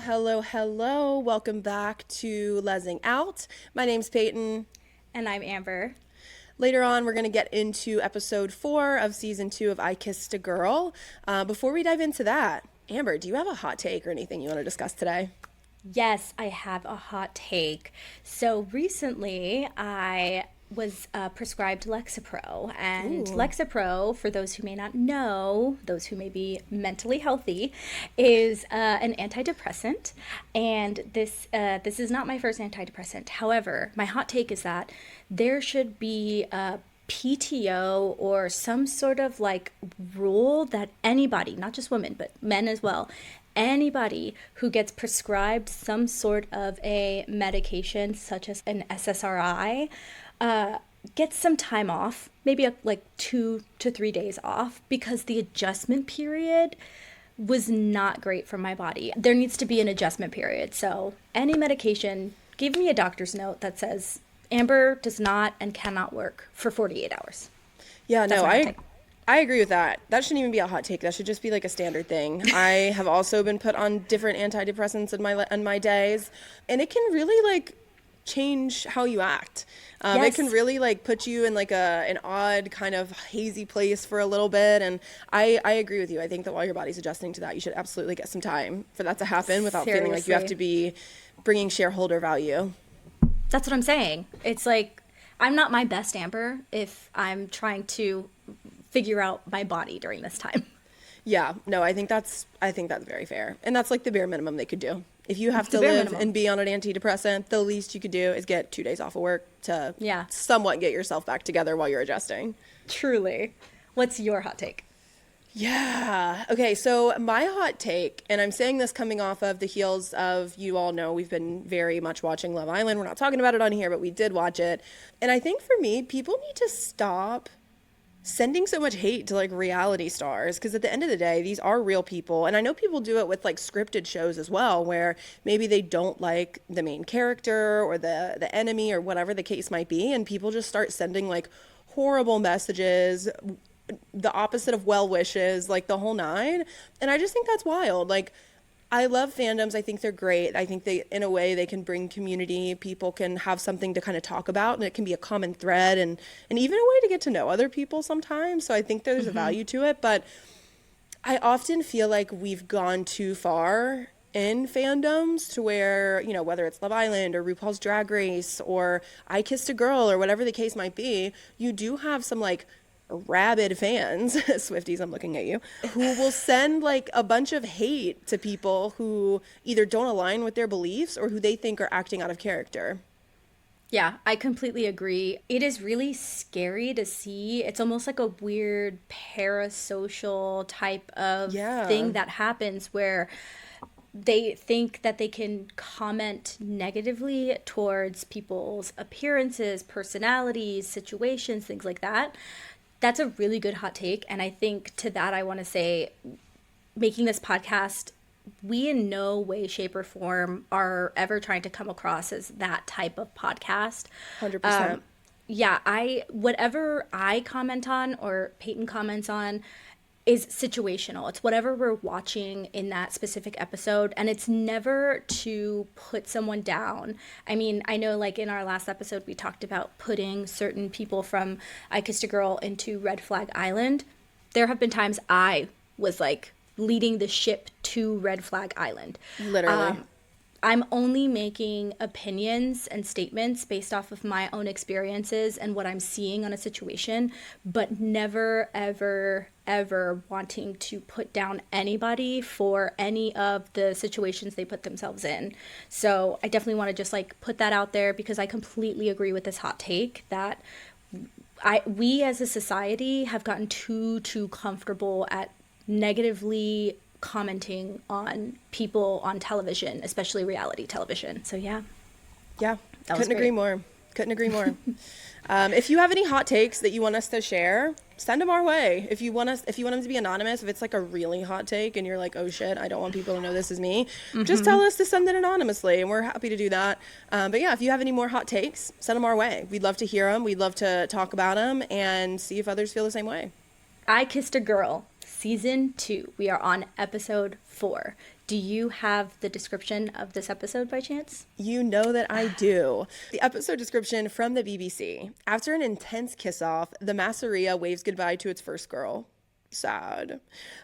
hello, hello. Welcome back to Lezzing Out. My name's Peyton. And I'm Amber. Later on, we're going to get into episode 4 of season 2 of I Kissed a Girl. Before we dive into that, Amber, do you have a hot take or anything you want to discuss today? Yes, I have a hot take. So recently, I was prescribed Lexapro. And Ooh. Lexapro, for those who may not know, those who may be mentally healthy, is an antidepressant. And this is not my first antidepressant. However, my hot take is that there should be a PTO or some sort of like rule that anybody, not just women, but men as well, anybody who gets prescribed some sort of a medication such as an SSRI gets some time off, maybe like 2 to 3 days off, because the adjustment period was not great for my body. There needs to be an adjustment period. So any medication, give me a doctor's note that says Amber does not and cannot work for 48 hours. Yeah, That's no, my hot I take. I agree with that. That shouldn't even be a hot take. That should just be like a standard thing. I have also been put on different antidepressants in my days, and it can really like change how you act. It can Yes. really like put you in like an odd kind of hazy place for a little bit. And I agree with you. I think that while your body's adjusting to that, you should absolutely get some time for that to happen without feeling like you have to Seriously. be bringing shareholder value. That's what I'm saying. It's like I'm not my best Amber if I'm trying to figure out my body during this time. Yeah, no, I think that's very fair. And that's like the bare minimum they could do. If you have It's the to bare live minimum. and be on an antidepressant, the least you could do is get 2 days off of work to Yeah, somewhat get yourself back together while you're adjusting. truly. What's your hot take? Yeah. Okay, so my hot take, and I'm saying this coming off of the heels of, you all know we've been very much watching Love Island. We're not talking about it on here, but we did watch it. And I think for me, people need to stop sending so much hate to like reality stars, because at the end of the day these are real people. And I know people do it with like scripted shows as well, where maybe they don't like the main character or the enemy or whatever the case might be, and people just start sending like horrible messages, the opposite of well wishes, like the whole nine. And I just think that's wild. Like, I love fandoms. I think they're great. I think they, in a way, they can bring community. People can have something to kind of talk about, and it can be a common thread, and even a way to get to know other people sometimes. So I think there's a value to it. But I often feel like we've gone too far in fandoms to where, whether it's Love Island or RuPaul's Drag Race or I Kissed a Girl or whatever the case might be, you do have some like rabid fans, Swifties, I'm looking at you, who will send like a bunch of hate to people who either don't align with their beliefs or who they think are acting out of character. Yeah, I completely agree. It is really scary to see. It's almost like a weird parasocial type of Yeah, thing that happens where they think that they can comment negatively towards people's appearances, personalities, situations, things like that. That's a really good hot take. And I think to that, I want to say, making this podcast, we in no way, shape, or form are ever trying to come across as that type of podcast. 100%. Yeah, whatever I comment on or Peyton comments on is situational. It's whatever we're watching in that specific episode, and it's never to put someone down. I mean, I know like in our last episode we talked about putting certain people from I Kissed a Girl into Red Flag Island. There have been times I was like leading the ship to Red Flag Island. Literally. I'm only making opinions and statements based off of my own experiences and what I'm seeing on a situation, but never, ever, ever wanting to put down anybody for any of the situations they put themselves in. So I definitely want to just like put that out there, because I completely agree with this hot take that we as a society have gotten too comfortable at negatively commenting on people on television, especially reality television. So yeah, Yeah, that was couldn't agree great. more. Couldn't agree more. If you have any hot takes that you want us to share, send them our way. If you want them to be anonymous, if it's like a really hot take and you're like, oh shit, I don't want people to know this is me, just tell us to send it anonymously, and we're happy to do that. But yeah, if you have any more hot takes, send them our way. We'd love to hear them. We'd love to talk about them and see if others feel the same way. I Kissed a Girl. Season 2. We are on episode 4. Do you have the description of this episode by chance? You know that I do. The episode description from the BBC. After an intense kiss-off, the Masseria waves goodbye to its first girl. Sad.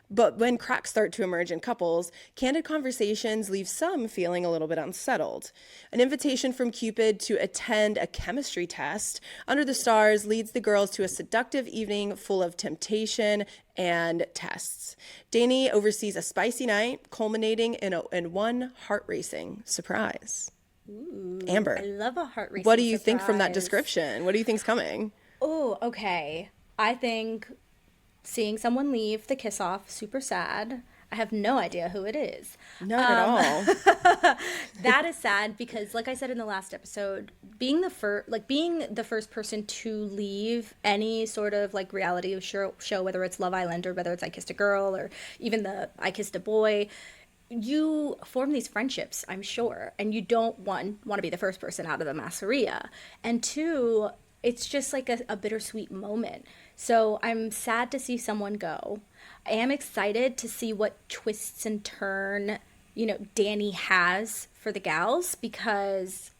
But when cracks start to emerge in couples, candid conversations leave some feeling a little bit unsettled. An invitation from Cupid to attend a chemistry test under the stars leads the girls to a seductive evening full of temptation and tests. Danny oversees a spicy night, culminating in one heart-racing surprise. Ooh, Amber, I love a heart racing what do you think from that surprise. description? What do you think's coming? Oh, okay. I think seeing someone leave the kiss off, super sad. I have no idea who it is. Not at all. That is sad because, like I said in the last episode, being the first person to leave any sort of like reality show, whether it's Love Island or whether it's I Kissed a Girl or even the I Kissed a Boy, you form these friendships, I'm sure, and you don't want to be the first person out of the Masseria, and two, it's just like a bittersweet moment. So I'm sad to see someone go. I am excited to see what twists and turn, Danny has for the gals, because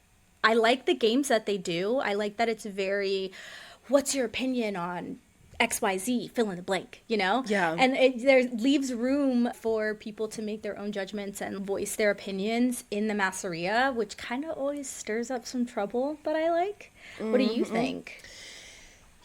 I like the games that they do. I like that it's very, what's your opinion on XYZ, fill in the blank, Yeah. And there leaves room for people to make their own judgments and voice their opinions in the Masseria, which kind of always stirs up some trouble, but I like. What do you think?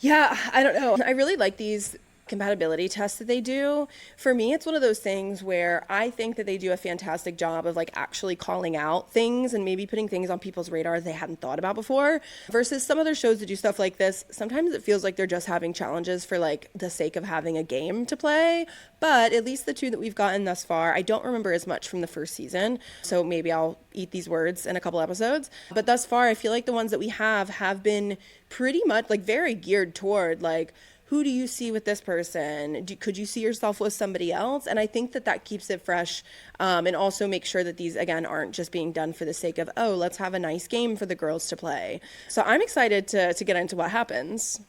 Yeah, I don't know. I really like these compatibility tests that they do. For me, it's one of those things where I think that they do a fantastic job of like actually calling out things and maybe putting things on people's radar they hadn't thought about before, versus some other shows that do stuff like this. Sometimes it feels like they're just having challenges for like the sake of having a game to play. But at least the two that we've gotten thus far, I don't remember as much from the first season, so maybe I'll eat these words in a couple episodes. But thus far, I feel like the ones that we have been pretty much like very geared toward like, who do you see with this person? Could you see yourself with somebody else? And I think that keeps it fresh, and also make sure that these, again, aren't just being done for the sake of, oh, let's have a nice game for the girls to play. So I'm excited to get into what happens.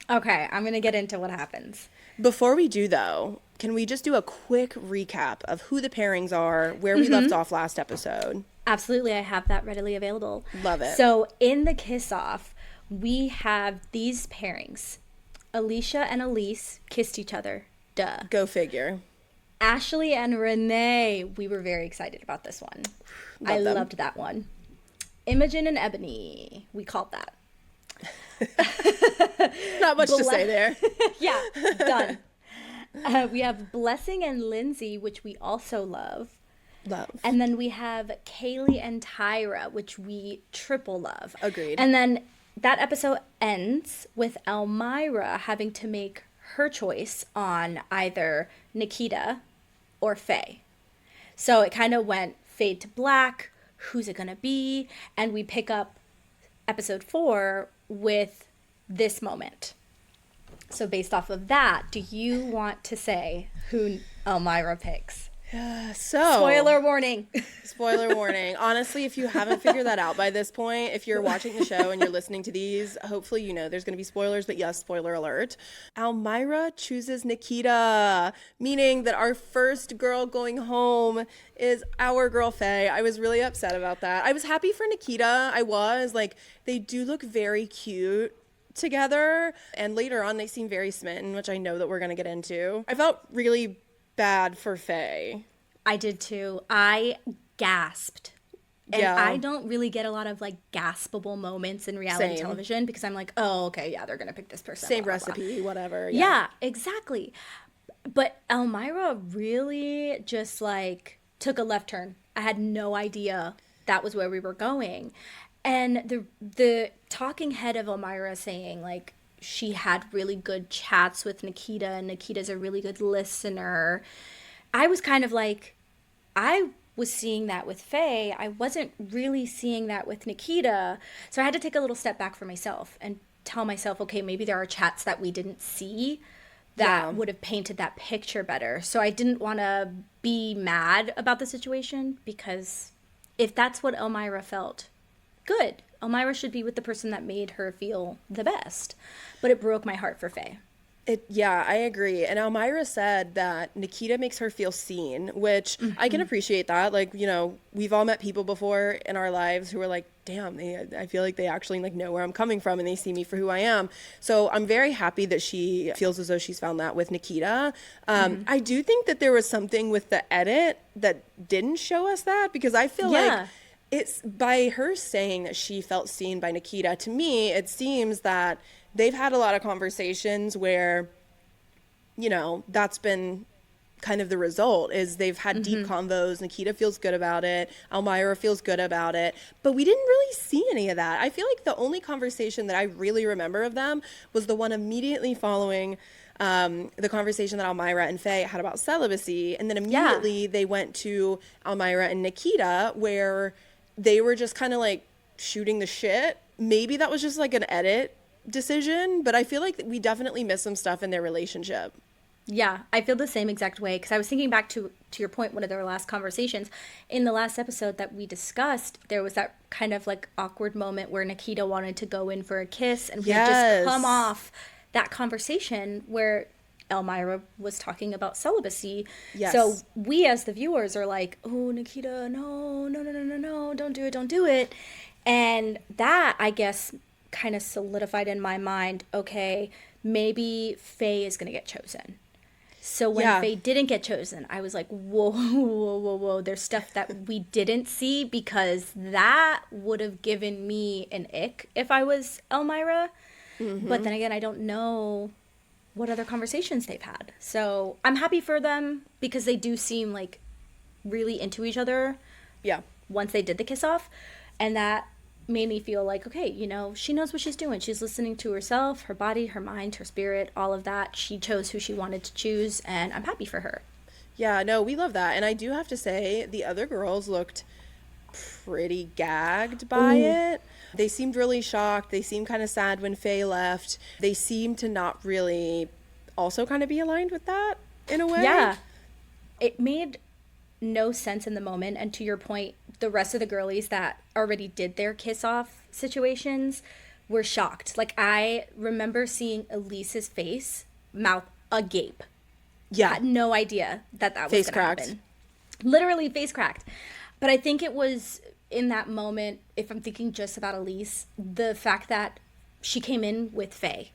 Okay, I'm going to get into what happens. Before we do, though, can we just do a quick recap of who the pairings are, where we left off last episode? Absolutely, I have that readily available. Love it. So in the kiss-off, we have these pairings. Alicia and Elise kissed each other. Duh. Go figure. Ashley and Renee. We were very excited about this one. I loved that one. Imogen and Ebony. We called that. Not much to say there. Yeah, done. We have Blessing and Lindsay, which we also love. Love. And then we have Kaylee and Tyra, which we triple love. Agreed. And then that episode ends with Elmira having to make her choice on either Nikita or Faye. So it kind of went fade to black. Who's it going to be? And we pick up episode 4 with this moment. So based off of that, do you want to say who Elmira picks? So Spoiler warning. Spoiler warning. Honestly, if you haven't figured that out by this point, if you're watching the show and you're listening to these, hopefully you know there's going to be spoilers, but yes, spoiler alert. Elmira chooses Nikita, meaning that our first girl going home is our girl Faye. I was really upset about that. I was happy for Nikita. They do look very cute together, and later on they seem very smitten, which I know that we're going to get into. I felt really bad for Faye. I did too. I gasped. And Yeah. I don't really get a lot of like gaspable moments in reality Same. television because I'm like, oh, okay, yeah, they're going to pick this person. Same blah, blah, blah. recipe, whatever. Yeah, exactly. But Elmira really just like took a left turn. I had no idea that was where we were going. And the talking head of Elmira saying like she had really good chats with Nikita and Nikita's a really good listener. I was kind of like, I was seeing that with Faye. I wasn't really seeing that with Nikita. So I had to take a little step back for myself and tell myself, okay, maybe there are chats that we didn't see that would have painted that picture better. So I didn't want to be mad about the situation because if that's what Elmira felt, good. Elmira should be with the person that made her feel the best. But it broke my heart for Faye. Yeah, I agree. And Elmira said that Nikita makes her feel seen, which I can appreciate that. Like, we've all met people before in our lives who are like, damn, I feel like they actually like know where I'm coming from and they see me for who I am. So I'm very happy that she feels as though she's found that with Nikita. I do think that there was something with the edit that didn't show us that, because I feel like Yeah. it's by her saying that she felt seen by Nikita. To me, it seems that they've had a lot of conversations where, that's been kind of the result is they've had deep convos. Nikita feels good about it. Elmira feels good about it. But we didn't really see any of that. I feel like the only conversation that I really remember of them was the one immediately following the conversation that Elmira and Faye had about celibacy. And then immediately they went to Elmira and Nikita, where they were just kind of like shooting the shit. Maybe that was just like an edit decision, but I feel like we definitely missed some stuff in their relationship. Yeah, I feel the same exact way, because I was thinking back to your point, one of their last conversations. In the last episode that we discussed, there was that kind of like awkward moment where Nikita wanted to go in for a kiss, and we had just come off that conversation where Elmira was talking about celibacy. Yes. So we as the viewers are like, oh, Nikita, no, no, no, no, no, no, don't do it, don't do it. And that, I guess, kind of solidified in my mind, okay, maybe Faye is going to get chosen. So when Faye didn't get chosen, I was like, whoa, whoa, whoa, whoa. There's stuff that we didn't see, because that would have given me an ick if I was Elmira. But then again, I don't know what other conversations they've had. So I'm happy for them, because they do seem like really into each other. Yeah. Once they did the kiss off. And that made me feel like, okay, she knows what she's doing. She's listening to herself, her body, her mind, her spirit, all of that. She chose who she wanted to choose, and I'm happy for her. Yeah, no, we love that. And I do have to say, the other girls looked pretty gagged by it. They seemed really shocked. They seemed kind of sad when Faye left. They seemed to not really also kind of be aligned with that in a way. Yeah. It made no sense in the moment. And to your point, the rest of the girlies that already did their kiss off situations were shocked. Like, I remember seeing Elise's face, mouth agape. Yeah. I had no idea that was Face going to cracked. happen. Literally face cracked. But I think it was in that moment, if I'm thinking just about Elise, the fact that she came in with Faye,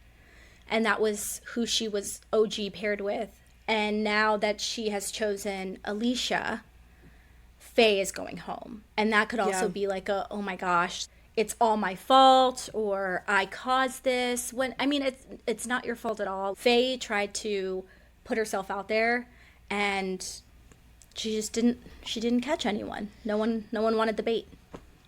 and that was who she was OG paired with. And now that she has chosen Alicia, Faye is going home. And that could also be like oh my gosh, it's all my fault, or I caused this. When I mean, it's not your fault at all. Faye tried to put herself out there, and she didn't catch anyone. No one wanted the bait.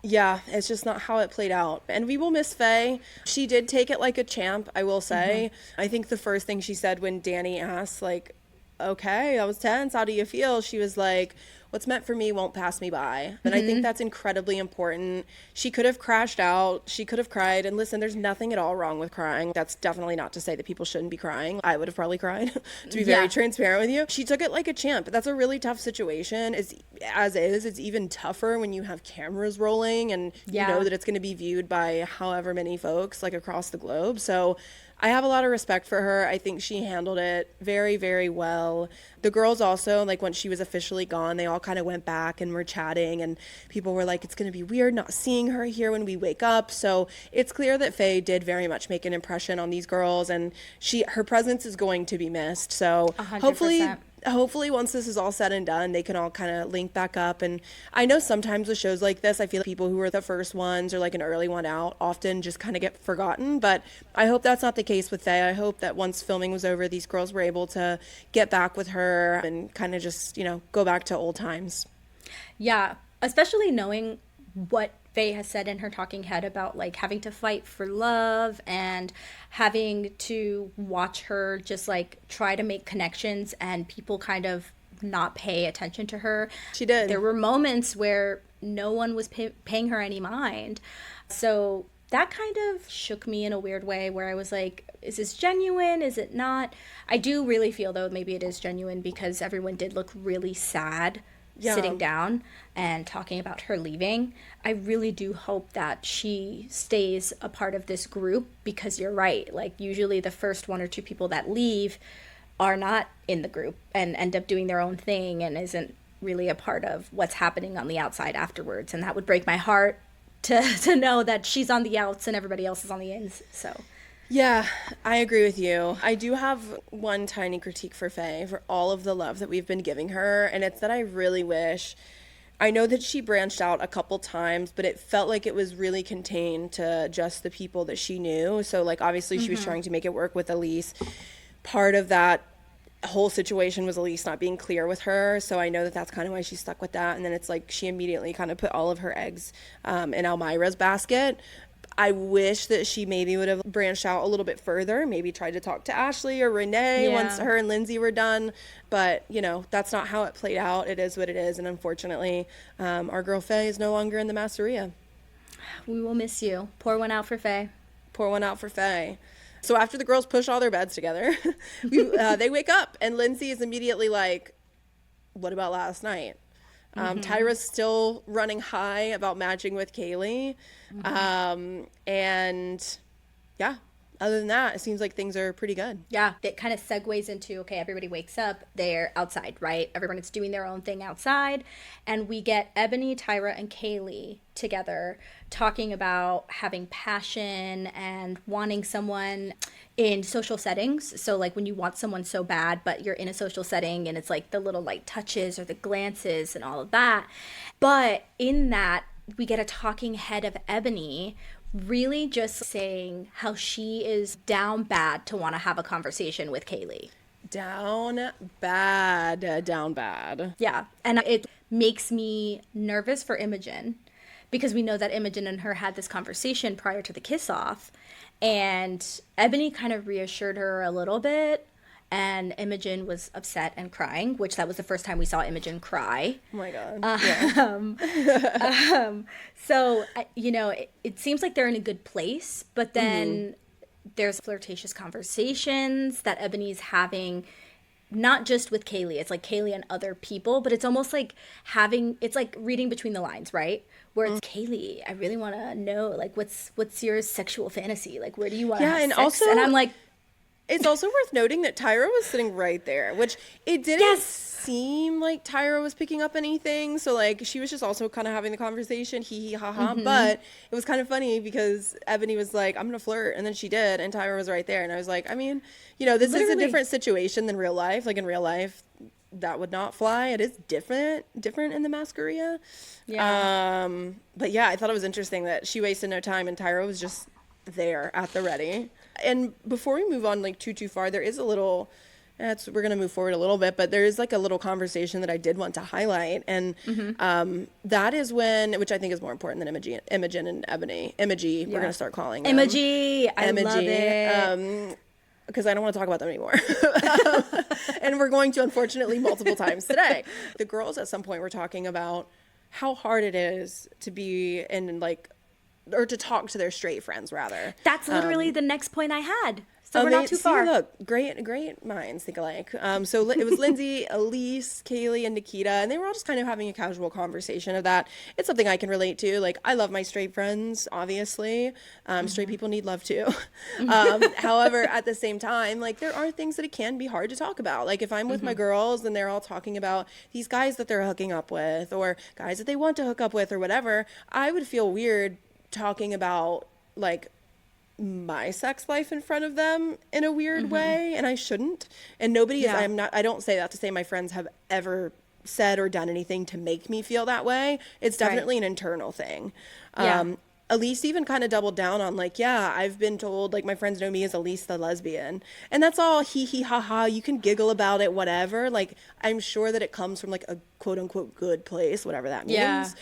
Yeah, it's just not how it played out. And we will miss Faye. She did take it like a champ, I will say. I think the first thing she said when Danny asked, like, okay, that was tense, how do you feel? She was like, what's meant for me won't pass me by. And I think that's incredibly important. She could have crashed out. She could have cried. And listen, there's nothing at all wrong with crying. That's definitely not to say that people shouldn't be crying. I would have probably cried, to be very transparent with you. She took it like a champ. That's a really tough situation. It's even tougher when you have cameras rolling and you know that it's going to be viewed by however many folks, like, across the globe. So I have a lot of respect for her. I think she handled it very, very well. The girls also, like, once she was officially gone, they all kind of went back and were chatting, and people were like, it's going to be weird not seeing her here when we wake up. So it's clear that Faye did very much make an impression on these girls, and her presence is going to be missed. So 100%. hopefully once this is all said and done, they can all kind of link back up. And I know sometimes with shows like this, I feel like people who are the first ones or like an early one out often just kind of get forgotten. But I hope that's not the case with Faye. I hope that once filming was over, these girls were able to get back with her and kind of just, go back to old times. Yeah, especially knowing what Faye has said in her talking head about, like, having to fight for love and having to watch her just, like, try to make connections and people kind of not pay attention to her. She did. There were moments where no one was paying her any mind. So that kind of shook me in a weird way, where I was like, is this genuine? Is it not? I do really feel, though, maybe it is genuine, because everyone did look really sad Yeah. sitting down and talking about her leaving. I really do hope that she stays a part of this group, because you're right. Like, usually the first one or two people that leave are not in the group and end up doing their own thing and isn't really a part of what's happening on the outside afterwards. And that would break my heart to know that she's on the outs and everybody else is on the ins. So Yeah, I agree with you. I do have one tiny critique for Faye for all of the love that we've been giving her, and it's that I really wish. I know that she branched out a couple times, but it felt like it was really contained to just the people that she knew. So, like, obviously, she was trying to make it work with Elise. Part of that whole situation was Elise not being clear with her. So I know that that's kind of why she stuck with that. And then it's like she immediately kind of put all of her eggs in Elmira's basket. I wish that she maybe would have branched out a little bit further, maybe tried to talk to Ashley or Renee once her and Lindsay were done. But, you know, that's not how it played out. It is what it is. And unfortunately, our girl Faye is no longer in the Masseria. we will miss you. Pour one out for Faye. Pour one out for Faye. So after the girls push all their beds together, they wake up and Lindsay is immediately like, what about last night? Tyra's still running high about matching with Kaylee. And yeah, other than that, it seems like things are pretty good. Yeah, it kind of segues into, okay, everybody wakes up, they're outside, right? Everyone is doing their own thing outside. And we get Ebony, Tyra, and Kaylee together talking about having passion and wanting someone in social settings. So, like, when you want someone so bad, but you're in a social setting and it's like the little light touches or the glances and all of that. But in that, we get a talking head of Ebony really just saying how she is down bad to want to have a conversation with Kaylee. Down bad, down bad. Yeah. And it makes me nervous for Imogen, because we know that Imogen and her had this conversation prior to the kiss off. And Ebony kind of reassured her a little bit. And Imogen was upset and crying, which that was the first time we saw Imogen cry. Oh my God. So, you know, it seems like they're in a good place, but then there's flirtatious conversations that Ebony's having, not just with Kaylee. It's like Kaylee and other people, but it's almost like it's like reading between the lines, right? Where it's Kaylee, I really want to know, like, what's your sexual fantasy? Like, where do you want to have and sex? also, and I'm like, it's also worth noting that Tyra was sitting right there, which it didn't seem like Tyra was picking up anything. So, like, she was just also kind of having the conversation, hee hee ha ha. But it was kind of funny because Ebony was like, I'm going to flirt. And then she did. And Tyra was right there. And I was like, I mean, you know, this is a different situation than real life. Like, in real life, that would not fly. It is different in the Masseria. yeah. But yeah, I thought it was interesting that she wasted no time and Tyra was just there at the ready. And before we move on, like, too far, there is a little, we're going to move forward a little bit, but there is like a little conversation that I did want to highlight. And that is when, which I think is more important than Imogen and Ebony. We're going to start calling them. Emoji. I love it. Because I don't want to talk about them anymore. And we're going to, unfortunately, multiple times today. The girls at some point were talking about how hard it is to be in, like, or to talk to their straight friends, rather. That's literally the next point I had. So we're not too far. Look, great minds think alike. So it was Lindsay, Elise, Kaylee, and Nikita, and they were all just kind of having a casual conversation of that. It's something I can relate to. Like, I love my straight friends, obviously. Straight people need love too. However, at the same time, like, there are things that it can be hard to talk about. Like, if I'm with my girls and they're all talking about these guys that they're hooking up with or guys that they want to hook up with or whatever, I would feel weird talking about, like, my sex life in front of them in a weird way, and I shouldn't. And nobody is, I don't say that to say my friends have ever said or done anything to make me feel that way. It's definitely an internal thing. Elise even kind of doubled down on, like, yeah, I've been told, like, my friends know me as Elise the lesbian. And that's all hee hee ha ha. You can giggle about it, whatever. Like, I'm sure that it comes from, like, a quote unquote good place, whatever that means.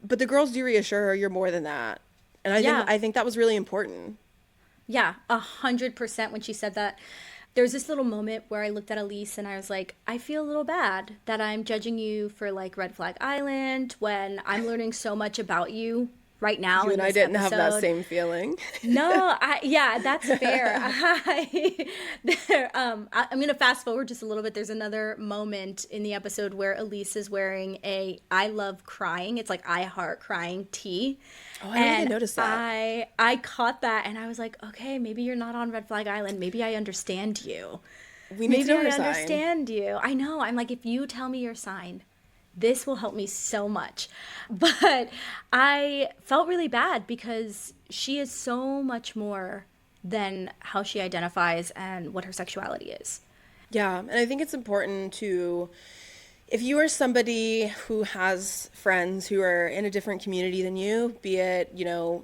But the girls do reassure her you're more than that. And I think that was really important. Yeah, 100% when she said that. There was this little moment where I looked at Elise and I was like, I feel a little bad that I'm judging you for, like, Red Flag Island when I'm learning so much about you right now You in and I this didn't have that episode. same feeling. No, yeah, that's fair. I'm gonna fast forward just a little bit. There's another moment in the episode where Elise is wearing a "I love crying." It's like "I heart crying" tee, Oh, I didn't even and notice that. I caught that, and I was like, okay, maybe you're not on Red Flag Island. Maybe I understand you. We need to Maybe know I her sign. understand you. I know. I'm like, if you tell me your sign, this will help me so much. But I felt really bad because she is so much more than how she identifies and what her sexuality is. Yeah, and I think it's important to, if you are somebody who has friends who are in a different community than you, be it,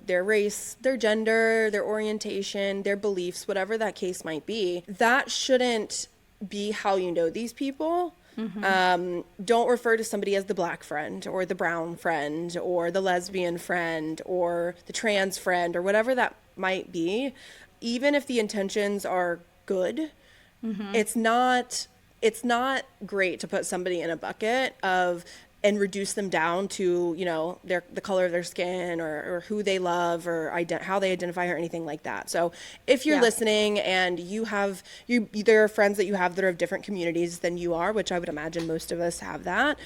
their race, their gender, their orientation, their beliefs, whatever that case might be, that shouldn't be how you know these people. Don't refer to somebody as the black friend or the brown friend or the lesbian friend or the trans friend or whatever that might be. Even if the intentions are good, it's not great to put somebody in a bucket and reduce them down to, the color of their skin or who they love or how they identify or anything like that. So if you're listening and there are friends that you have that are of different communities than you are, which I would imagine most of us have that,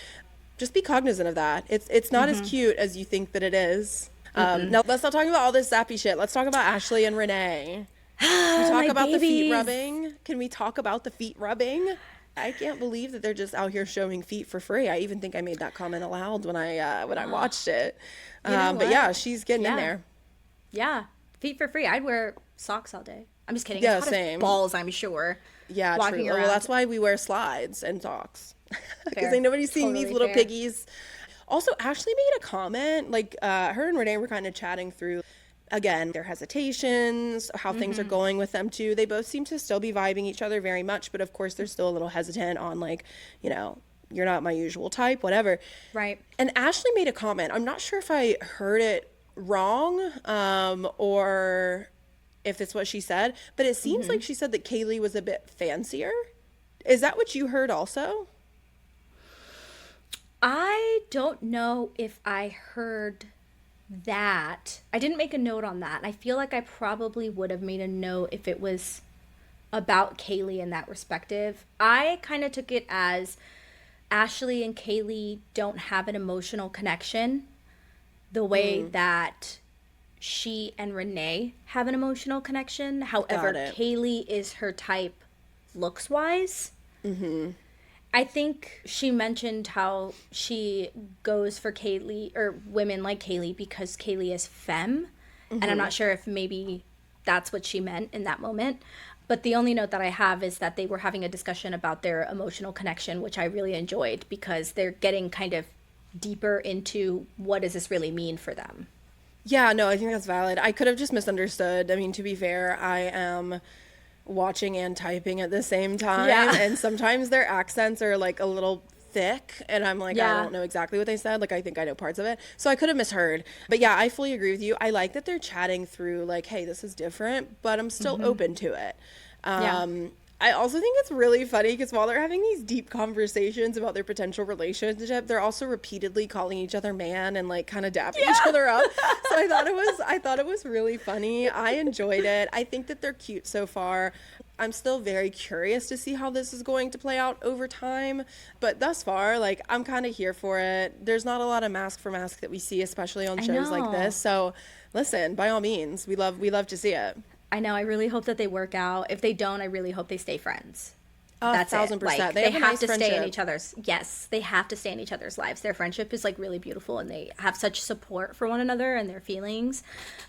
just be cognizant of that. It's not as cute as you think that it is. Now let's not talk about all this sappy shit. Let's talk about Ashley and Renee. Can we talk about the feet rubbing? Can we talk about the feet rubbing? I can't believe that they're just out here showing feet for free. I even think I made that comment aloud when I watched it. But yeah, she's getting in there. Yeah, feet for free. I'd wear socks all day. I'm just kidding. Yeah, it's hot same. as balls, I'm sure. Yeah, walking true. around. Well, that's why we wear slides and socks. Because Fair. nobody's seeing Totally these little fair. piggies. Also, Ashley made a comment, like her and Renee were kind of chatting through, again, their hesitations, how things are going with them too. They both seem to still be vibing each other very much, but of course they're still a little hesitant on like, you're not my usual type, whatever. Right. And Ashley made a comment. I'm not sure if I heard it wrong or if it's what she said, but it seems like she said that Kaylee was a bit fancier. Is that what you heard also? I don't know if I heard that. I didn't make a note on that. I feel like I probably would have made a note if it was about Kaylee in that respective. I kind of took it as Ashley and Kaylee don't have an emotional connection the way that she and Renee have an emotional connection. However, Kaylee is her type looks wise. I think she mentioned how she goes for Kaylee or women like Kaylee because Kaylee is femme. And I'm not sure if maybe that's what she meant in that moment. But the only note that I have is that they were having a discussion about their emotional connection, which I really enjoyed because they're getting kind of deeper into what does this really mean for them. Yeah, no, I think that's valid. I could have just misunderstood. I mean, to be fair, I am watching and typing at the same time. Yeah. And sometimes their accents are like a little thick and I'm like, I don't know exactly what they said. Like, I think I know parts of it. So I could have misheard. But yeah, I fully agree with you. I like that they're chatting through like, hey, this is different, but I'm still open to it. I also think it's really funny because while they're having these deep conversations about their potential relationship, they're also repeatedly calling each other man and like kind of dapping each other up. So I thought it was really funny. I enjoyed it. I think that they're cute so far. I'm still very curious to see how this is going to play out over time. But thus far, like, I'm kind of here for it. There's not a lot of mask for mask that we see, especially on shows like this. So listen, by all means, we love to see it. I know. I really hope that they work out. If they don't, I really hope they stay friends. That's 1,000%. Like, they have a nice to friendship. stay in each other's. Yes, they have to stay in each other's lives. Their friendship is like really beautiful, and they have such support for one another and their feelings,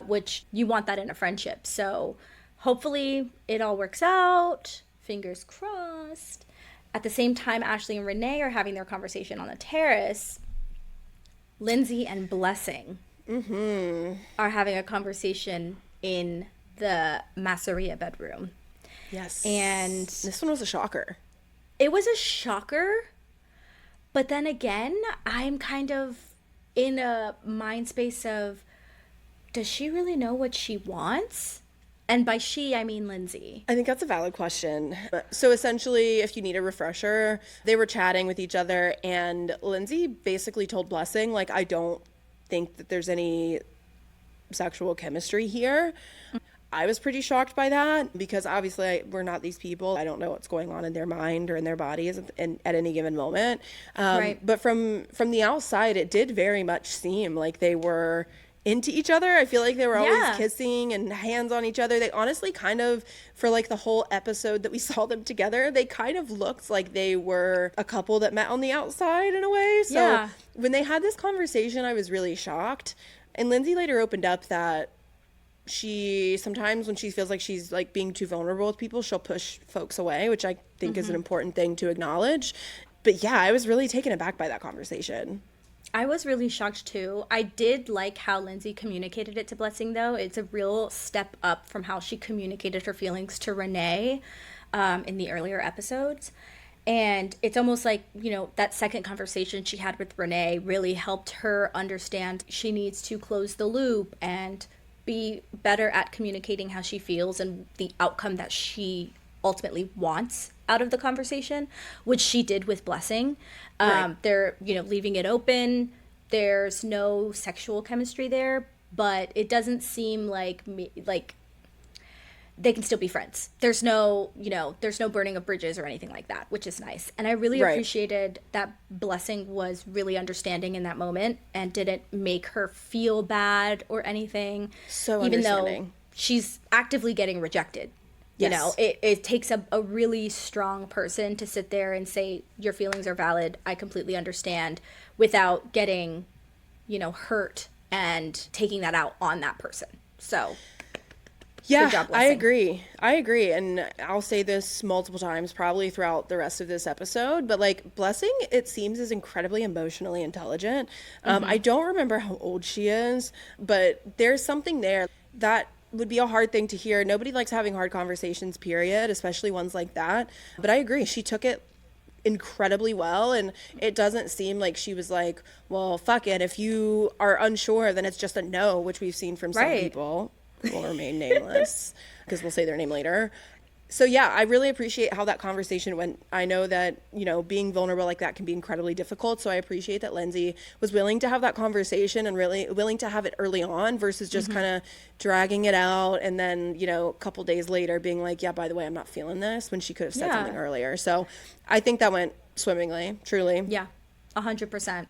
which you want that in a friendship. So hopefully it all works out. Fingers crossed. At the same time, Ashley and Renee are having their conversation on the terrace. Lindsay and Blessing are having a conversation in the Masseria bedroom. Yes. And this one was a shocker. It was a shocker, but then again, I'm kind of in a mind space of, does she really know what she wants? And by she, I mean Lindsay. I think that's a valid question. So essentially, if you need a refresher, they were chatting with each other and Lindsay basically told Blessing, like, I don't think that there's any sexual chemistry here. I was pretty shocked by that because obviously we're not these people. I don't know what's going on in their mind or in their bodies at any given moment. Right. But from the outside, it did very much seem like they were into each other. I feel like they were always Yeah. kissing and hands on each other. They honestly kind of, for like the whole episode that we saw them together, they kind of looked like they were a couple that met on the outside in a way. So Yeah. when they had this conversation, I was really shocked. And Lindsay later opened up that she sometimes when she feels like she's like being too vulnerable with people, she'll push folks away, which I think is an important thing to acknowledge. But yeah, I was really taken aback by that conversation. I was really shocked too. I did like how Lindsay communicated it to Blessing, though. It's a real step up from how she communicated her feelings to Renee in the earlier episodes. And it's almost like, you know, that second conversation she had with Renee really helped her understand she needs to close the loop and be better at communicating how she feels and the outcome that she ultimately wants out of the conversation, which she did with Blessing. Right. They're, you know, leaving it open. There's no sexual chemistry there, but it doesn't seem like they can still be friends. There's no, you know, there's no burning of bridges or anything like that, which is nice. And I really Right. appreciated that Blessing was really understanding in that moment and didn't make her feel bad or anything. So even though understanding. she's actively getting rejected. You Yes. know, it takes a really strong person to sit there and say, your feelings are valid. I completely understand, without getting, you know, hurt and taking that out on that person. So Yeah, good job, I Blessing. agree. I agree. And I'll say this multiple times, probably throughout the rest of this episode, but like Blessing, it seems, is incredibly emotionally intelligent. I don't remember how old she is, but there's something there that would be a hard thing to hear. Nobody likes having hard conversations, period, especially ones like that. But I agree. She took it incredibly well, and it doesn't seem like she was like, well, fuck it, if you are unsure, then it's just a no, which we've seen from some Right. people who will remain nameless because we'll say their name later. So yeah, I really appreciate how that conversation went. I know that, you know, being vulnerable like that can be incredibly difficult, so I appreciate that Lindsay was willing to have that conversation and really willing to have it early on versus just kind of dragging it out and then, you know, a couple days later being like, yeah, by the way, I'm not feeling this, when she could have said Yeah. something earlier. So I think that went swimmingly, truly. Yeah, 100%.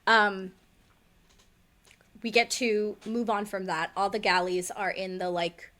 We get to move on from that. All the galleys are in the like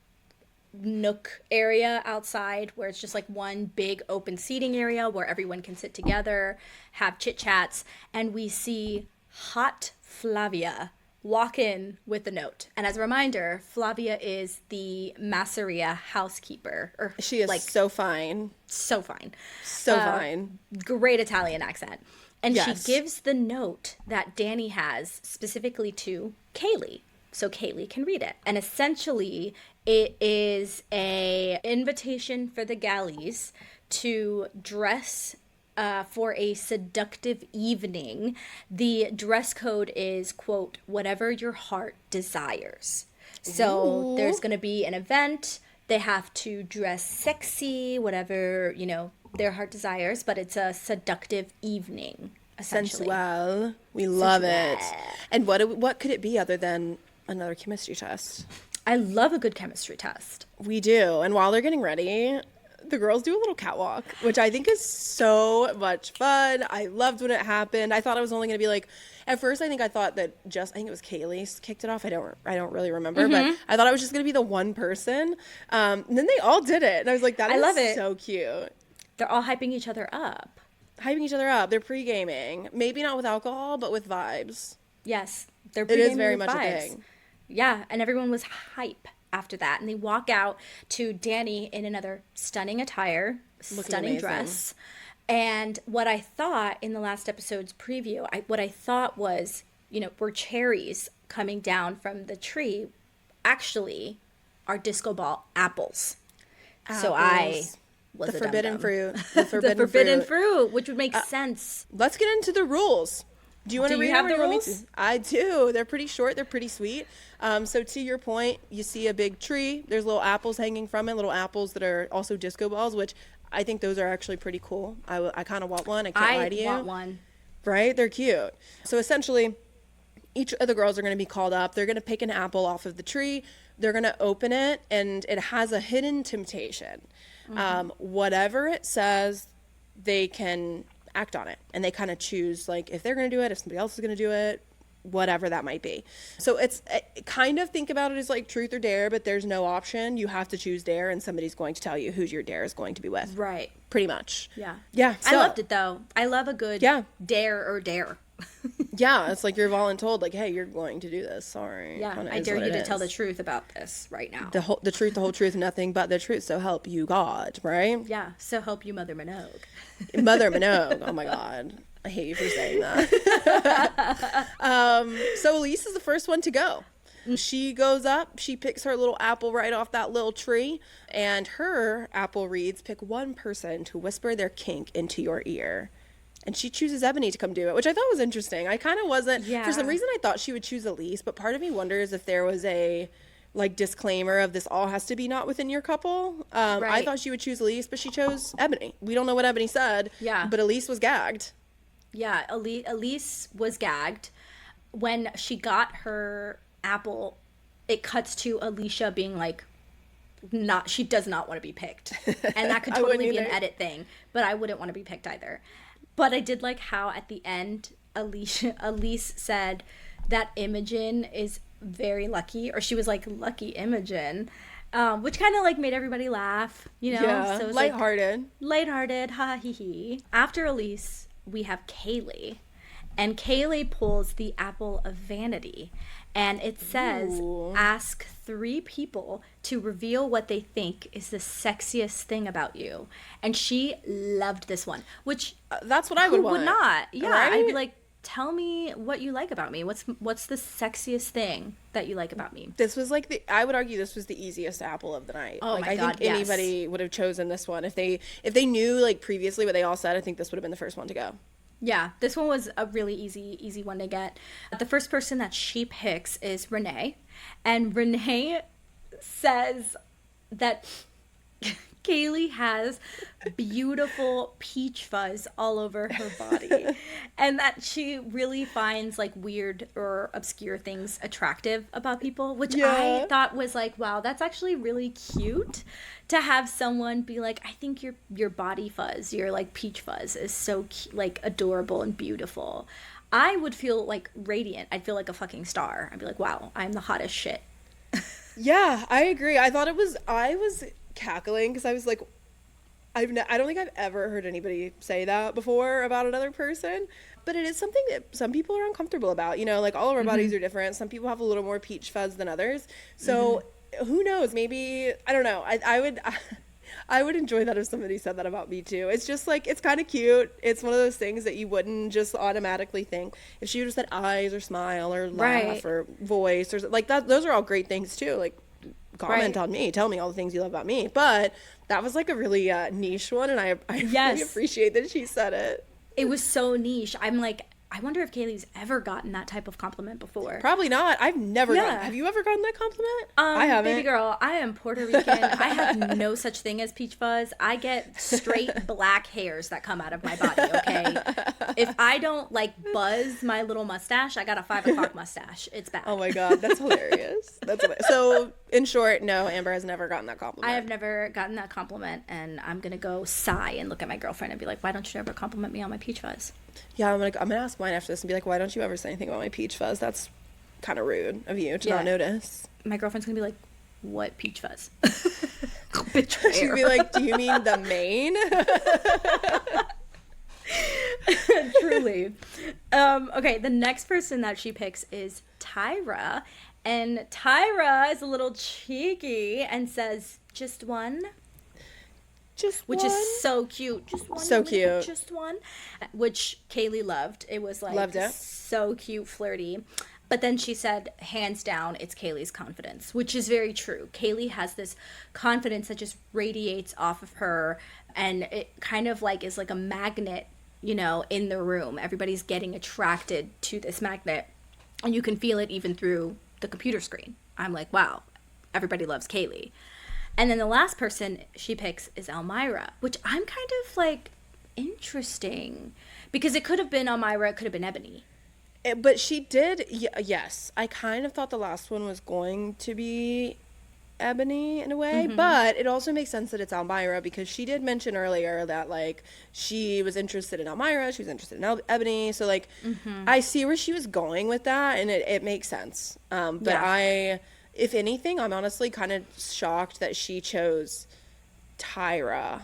nook area outside where it's just like one big open seating area where everyone can sit together, have chit chats, and we see hot Flavia walk in with a note. And as a reminder, Flavia is the Masseria housekeeper. Or She is like so fine. so fine. So fine. Great Italian accent. And Yes. she gives the note that Danny has specifically to Kaylee, so Kaylee can read it. And essentially, it is a invitation for the galleys to dress for a seductive evening. The dress code is, quote, whatever your heart desires. So Ooh. there's going to be an event. They have to dress sexy, whatever, you know, their heart desires, but it's a seductive evening, essentially. Sensual. We love it. Sensual. And what could it be other than another chemistry test? I love a good chemistry test. We do. And while they're getting ready, the girls do a little catwalk, which I think is so much fun. I loved when it happened. I thought it was only going to be like, at first I think I think it was Kaylee kicked it off. I don't really remember, but I thought it was just going to be the one person. And then they all did it. And I was like, that I is love it. so cute. They're all hyping each other up. Hyping each other up. They're pre-gaming. Maybe not with alcohol, but with vibes. Yes, they're It is pre-gaming very with much a vibes. thing. Yeah, and everyone was hype after that. And they walk out to Danny in another stunning attire, Looking stunning amazing. dress. And what I thought in the last episode's preview, what I thought was, you know, were cherries coming down from the tree actually are disco ball apples. So I Apples. was The a forbidden dum-dum. fruit. The The forbidden fruit, which would make sense. Let's get into the rules. Do you want to Do read you have them or the you want me rules? to? I do. They're pretty short. They're pretty sweet. So to your point, you see a big tree. There's little apples hanging from it, little apples that are also disco balls, which I think those are actually pretty cool. I kind of want one. I can't lie to you. I want one. Right? They're cute. So essentially, each of the girls are going to be called up. They're going to pick an apple off of the tree. They're going to open it, and it has a hidden temptation. Whatever it says, they can act on it, and they kind of choose, like, if they're going to do it, if somebody else is going to do it, whatever that might be. So it's kind of, think about it as like truth or dare, but there's no option. You have to choose dare, and somebody's going to tell you who your dare is going to be with. Right. Pretty much. Yeah. Yeah. I loved it, though. I love a good dare or dare. Yeah, it's like you're voluntold, like, hey, you're going to do this. Sorry. Yeah, I dare you to tell the truth about this right now. The truth, the whole truth, nothing but the truth. So help you God, right? Yeah, so help you Mother Minogue. Mother Minogue. Oh my God. I hate you for saying that. So Elise is the first one to go. She goes up, she picks her little apple right off that little tree, and her apple reads, pick one person to whisper their kink into your ear. And she chooses Ebony to come do it, which I thought was interesting. I kind of wasn't, for some reason I thought she would choose Elise, but part of me wonders if there was a like disclaimer of this all has to be not within your couple. I thought she would choose Elise, but she chose Ebony. We don't know what Ebony said, but Elise was gagged. Yeah, Elise was gagged. When she got her apple, it cuts to Alicia being like, she does not want to be picked. And that could totally be an edit thing, but I wouldn't want to be picked either. But I did like how at the end, Elise said that Imogen is very lucky, or she was like, lucky Imogen, which kind of like made everybody laugh, you know? Yeah, so it was lighthearted. Lighthearted, ha hee hee. After Elise, we have Kaylee. And Kaylee pulls the apple of vanity. And it says, ask 3 people to reveal what they think is the sexiest thing about you. And she loved this one, which that's what I would want. Who would not? Yeah, right? I'd be like, tell me what you like about me. What's the sexiest thing that you like about me? This was like I would argue this was the easiest apple of the night. Oh like, my God, I think anybody would have chosen this one if they knew like previously what they all said. I think this would have been the first one to go. Yeah, this one was a really easy one to get. The first person that she picks is Renee. And Renee says that Kaylee has beautiful peach fuzz all over her body. And that she really finds like weird or obscure things attractive about people, which I thought was like, wow, that's actually really cute to have someone be like, I think your body fuzz, your like peach fuzz is so like adorable and beautiful. I would feel like radiant. I'd feel like a fucking star. I'd be like, wow, I'm the hottest shit. Yeah, I agree. I was cackling because I was like, I don't think I've ever heard anybody say that before about another person, but it is something that some people are uncomfortable about. You know, like all of our bodies are different. Some people have a little more peach fuzz than others. So who knows? Maybe, I don't know. I would enjoy that if somebody said that about me too. It's just like, it's kind of cute. It's one of those things that you wouldn't just automatically think. If she would have said eyes or smile or laugh or voice or like that, those are all great things too. Like, comment on me, tell me all the things you love about me. But that was like a really niche one, and I really appreciate that she said it. It was so niche. I'm like, I wonder if Kaylee's ever gotten that type of compliment before. Probably not. I've never gotten. Have you ever gotten that compliment? I haven't. Baby girl, I am Puerto Rican. I have no such thing as peach fuzz. I get straight black hairs that come out of my body, okay? If I don't like buzz my little mustache, I got a 5 o'clock mustache. It's bad. Oh my God, that's hilarious. That's hilarious. So in short, no, Amber has never gotten that compliment. I have never gotten that compliment, and I'm gonna go sigh and look at my girlfriend and be like, why don't you ever compliment me on my peach fuzz? Yeah, I'm gonna ask mine after this and be like, why don't you ever say anything about my peach fuzz? That's kind of rude of you to not notice. My girlfriend's gonna be like, what peach fuzz? Betrayer. She'd be like, do you mean the mane? Truly. Okay, the next person that she picks is Tyra. And Tyra is a little cheeky and says, just one? Which is so cute. Just one. So cute. Just one. Which Kaylee loved. It was like loved it. So cute, flirty. But then she said, hands down, it's Kaylee's confidence, which is very true. Kaylee has this confidence that just radiates off of her, and it kind of like is like a magnet, you know, in the room. Everybody's getting attracted to this magnet, and you can feel it even through the computer screen. I'm like, wow, everybody loves Kaylee. And then the last person she picks is Elmira, which I'm kind of like, interesting. Because it could have been Elmira, it could have been Ebony. But she did, yes. I kind of thought the last one was going to be Ebony in a way, but it also makes sense that it's Elmira because she did mention earlier that like she was interested in Elmira, she was interested in Ebony, so like I see where she was going with that, and it makes sense. But Yeah. if anything, I'm honestly kind of shocked that she chose Tyra.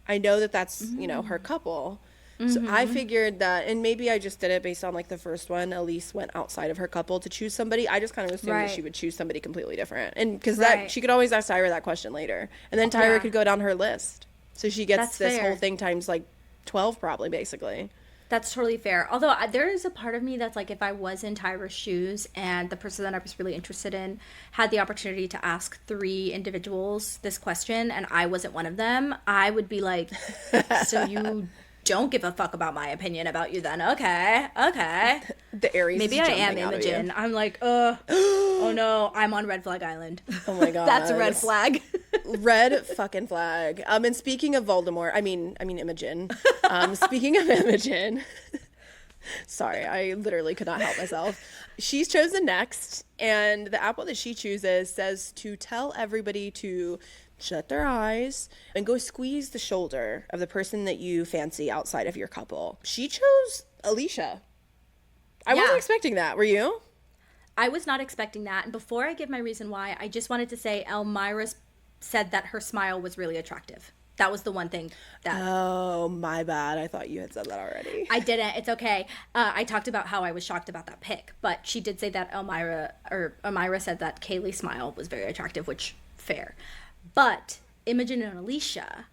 I know that that's, her couple. So I figured that, and maybe I just did it based on like the first one. Elise went outside of her couple to choose somebody. I just kind of assumed that she Right. would choose somebody completely different, and because that Right. she could always ask Tyra that question later, and then Tyra Yeah. could go down her list. So she gets That's this whole fair. thing times like 12, probably basically. That's totally fair. Although there is a part of me that's like, if I was in Tyra's shoes and the person that I was really interested in had the opportunity to ask three individuals this question and I wasn't one of them, I would be like, so you don't give a fuck about my opinion about you then? Okay, okay. The Aries Maybe is I am jumping out of you. Imogen. I'm like, oh no, I'm on Red Flag Island. Oh my god, That's a red flag. red fucking flag. And speaking of Voldemort, I mean Imogen. Speaking of Imogen, sorry, I literally could not help myself. She's chosen next, and the apple that she chooses says to tell everybody to shut their eyes and go squeeze the shoulder of the person that you fancy outside of your couple. She chose Alicia. I Yeah. wasn't expecting that. Were you? I was not expecting that. And before I give my reason why, I just wanted to say Elmira said that her smile was really attractive. That was the one thing that Oh, my bad. I thought you had said that already. I didn't. It's okay. I talked about how I was shocked about that pick, but she did say that Elmira said that Kaylee's smile was very attractive, which fair. But Imogen and Alicia,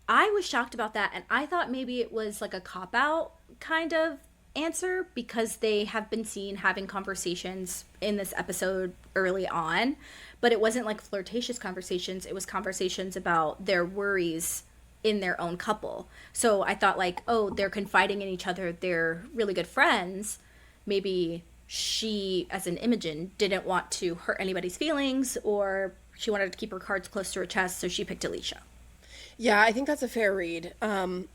I was shocked about that, and I thought maybe it was like a cop out kind of answer because they have been seen having conversations in this episode early on, but it wasn't like flirtatious conversations. It was conversations about their worries in their own couple. So I thought like, oh, they're confiding in each other. They're really good friends. Maybe she, as an Imogen, didn't want to hurt anybody's feelings, or she wanted to keep her cards close to her chest, so she picked Alicia. Yeah, I think that's a fair read. And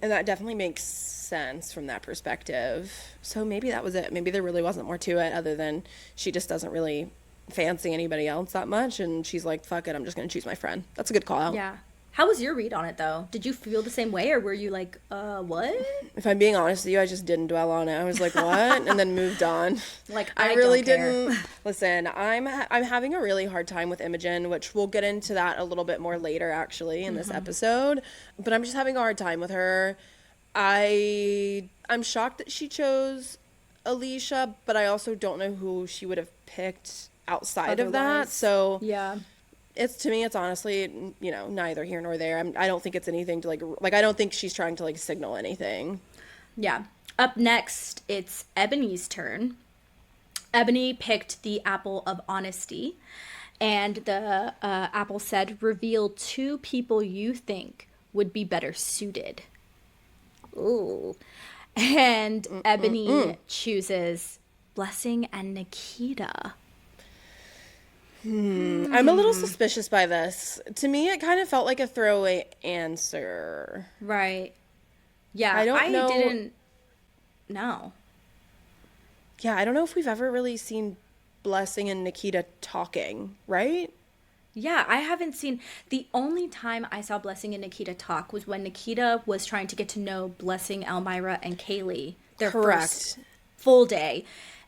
that definitely makes sense from that perspective. So maybe that was it. Maybe there really wasn't more to it other than she just doesn't really fancy anybody else that much. And she's like, fuck it, I'm just going to choose my friend. That's a good call out. Yeah. How was your read on it, though? Did you feel the same way, or were you like, what? If I'm being honest with you, I just didn't dwell on it. I was like, what? And then moved on. Like, I I really don't care. didn't. Listen, I'm having a really hard time with Imogen, which we'll get into that a little bit more later, actually, in this episode. But I'm just having a hard time with her. I'm shocked that she chose Alicia, but I also don't know who she would have picked outside of that. Otherwise. So Yeah. it's, to me, it's honestly, neither here nor there. I don't think it's anything to like I don't think she's trying to like signal anything. Yeah. Up next, it's Ebony's turn. Ebony picked the apple of honesty, and the apple said, reveal two people you think would be better suited. Ooh. And Ebony chooses Blessing and Nikita. I'm a little suspicious by this. To me, it kind of felt like a throwaway answer. Right. Yeah, I don't know. didn't know. Yeah, I don't know if we've ever really seen Blessing and Nikita talking, right? Yeah, I haven't seen. The only time I saw Blessing and Nikita talk was when Nikita was trying to get to know Blessing, Elmira, and Kaylee. Their Correct. first full day.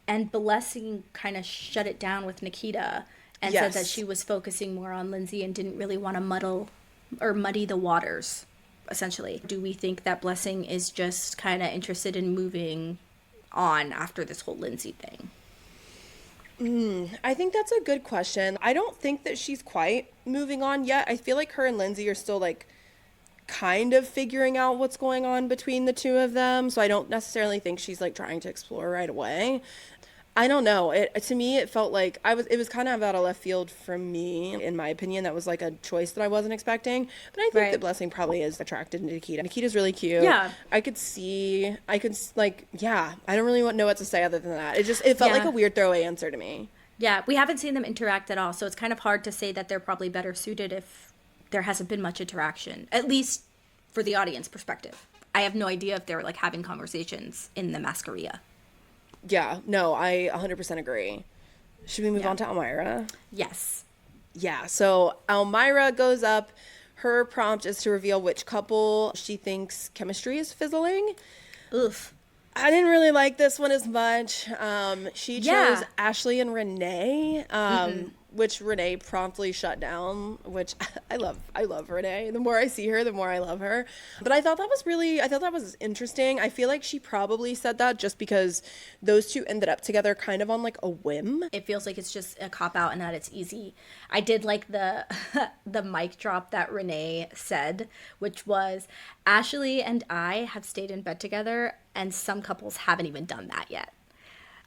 And Blessing kind of shut it down with Nikita and said that Yes. she was focusing more on Lindsay and didn't really want to muddy the waters, essentially. Do we think that Blessing is just kind of interested in moving on after this whole Lindsay thing? I think that's a good question. I don't think that she's quite moving on yet. I feel like her and Lindsay are still like kind of figuring out what's going on between the two of them. So I don't necessarily think she's like trying to explore right away. I don't know. To me it felt like it was kind of out of left field from me, in my opinion. That was like a choice that I wasn't expecting. But I think Right. that Blessing probably is attracted to Nikita. Nikita's really cute. Yeah. I don't really know what to say other than that. It felt like Yeah. a weird throwaway answer to me. Yeah, we haven't seen them interact at all, so it's kind of hard to say that they're probably better suited if there hasn't been much interaction, at least for the audience perspective. I have no idea if they're like having conversations in the Masseria. Yeah, no, I 100% agree. Should we move Yeah. on to Elmira? Yes. Yeah, so Elmira goes up. Her prompt is to reveal which couple she thinks chemistry is fizzling. Oof. I didn't really like this one as much. She chose Yeah. Ashley and Renee, which Renee promptly shut down, which I love. I love Renee. The more I see her, the more I love her. But I thought that was interesting. I feel like she probably said that just because those two ended up together kind of on like a whim. It feels like it's just a cop out and that it's easy. I did like the the mic drop that Renee said, which was Ashley and I have stayed in bed together and some couples haven't even done that yet.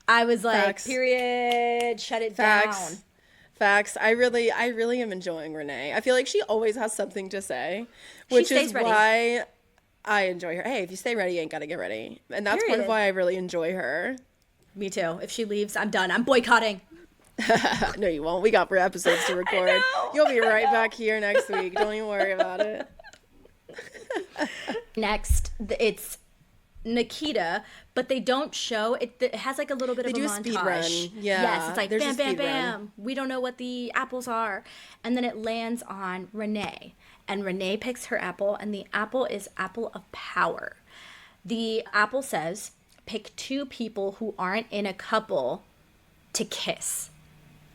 I was like, Facts. period, shut it Facts. down. Facts. I really am enjoying Renee. I feel like she always has something to say, which stays is ready. why I enjoy her. Hey, if you stay ready, you ain't gotta get ready. And that's part of Period. why I really enjoy her. Me too. If she leaves, I'm done. I'm boycotting. No, you won't. We got more episodes to record. know, You'll be right back here next week. Don't even worry about it. Next, it's Nikita, but they don't show it. It has like a little bit of a do a montage. speed run. Yeah, Yes, it's like there's a bam, bam, speed run. bam. We don't know what the apples are, and then it lands on Renee, and Renee picks her apple, and the apple is apple of power. The apple says, "Pick two people who aren't in a couple to kiss."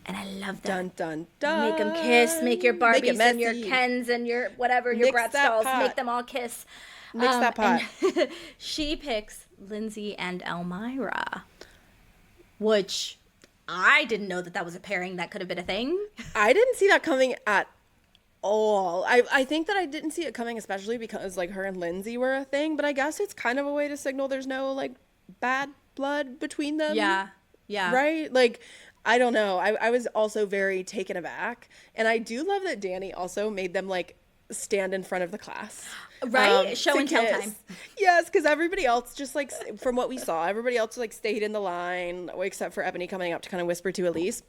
And I love that. Dun dun dun. Make them kiss. Make your Make it Barbies and your messy. Kens and your whatever, your Mix Bratz that dolls. pot. Make them all kiss. Mix that pot. And she picks Lindsay and Elmira, which I didn't know that was a pairing that could have been a thing. I didn't see that coming at all. I think that I didn't see it coming, especially because like her and Lindsay were a thing, but I guess it's kind of a way to signal there's no like bad blood between them. Yeah. Right? Like, I don't know. I was also very taken aback. And I do love that Danny also made them like stand in front of the class. Right? Show to and tell kiss. time. Yes, because everybody else just like, from what we saw, everybody else like stayed in the line, except for Ebony coming up to kind of whisper to Elise.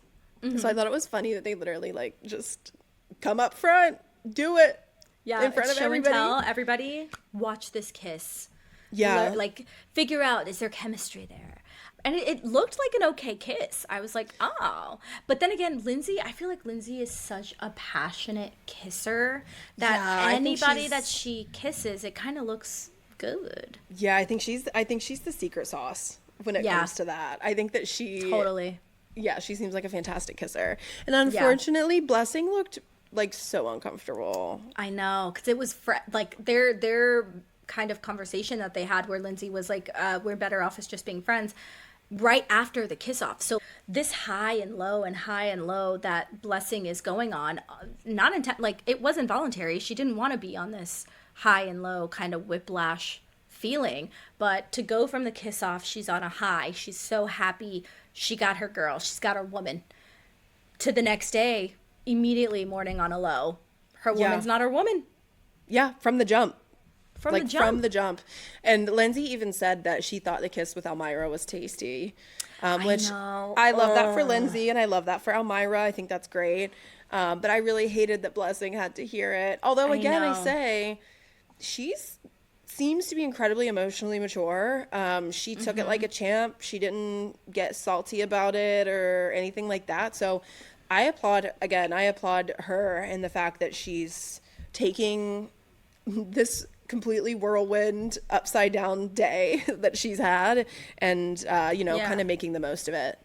So I thought it was funny that they literally like just come up front, do it. Yeah. In front it's of show everybody. and tell. Everybody, watch this kiss. Yeah. Like, figure out, is there chemistry there? And it looked like an okay kiss. I was like, oh. But then again, Lindsay, I feel like Lindsay is such a passionate kisser that Yeah, I think anybody she's- that she kisses, it kind of looks good. Yeah, I think she's the secret sauce when it Yeah. comes to that. I think that Totally. yeah, she seems like a fantastic kisser. And unfortunately, Blessing looked like so uncomfortable. I know, because it was like their kind of conversation that they had where Lindsay was like, we're better off as just being friends, right after the kiss off. So this high and low that Blessing is going on, not intent, like it wasn't voluntary. She didn't want to be on this high and low kind of whiplash feeling, but to go from the kiss off, she's on a high. She's so happy. She got her girl. She's got her woman. To the next day, immediately morning on a low. Her Yeah. woman's not her woman. Yeah, from the jump. From Like the jump. from the jump. And Lindsay even said that she thought the kiss with Elmira was tasty. Which know. I love that for Lindsay and I love that for Elmira. I think that's great. But I really hated that Blessing had to hear it. Although again, I know. say seems to be incredibly emotionally mature. She took it like a champ. She didn't get salty about it or anything like that. So I applaud her in the fact that she's taking this completely whirlwind upside down day that she's had and Yeah. kind of making the most of it.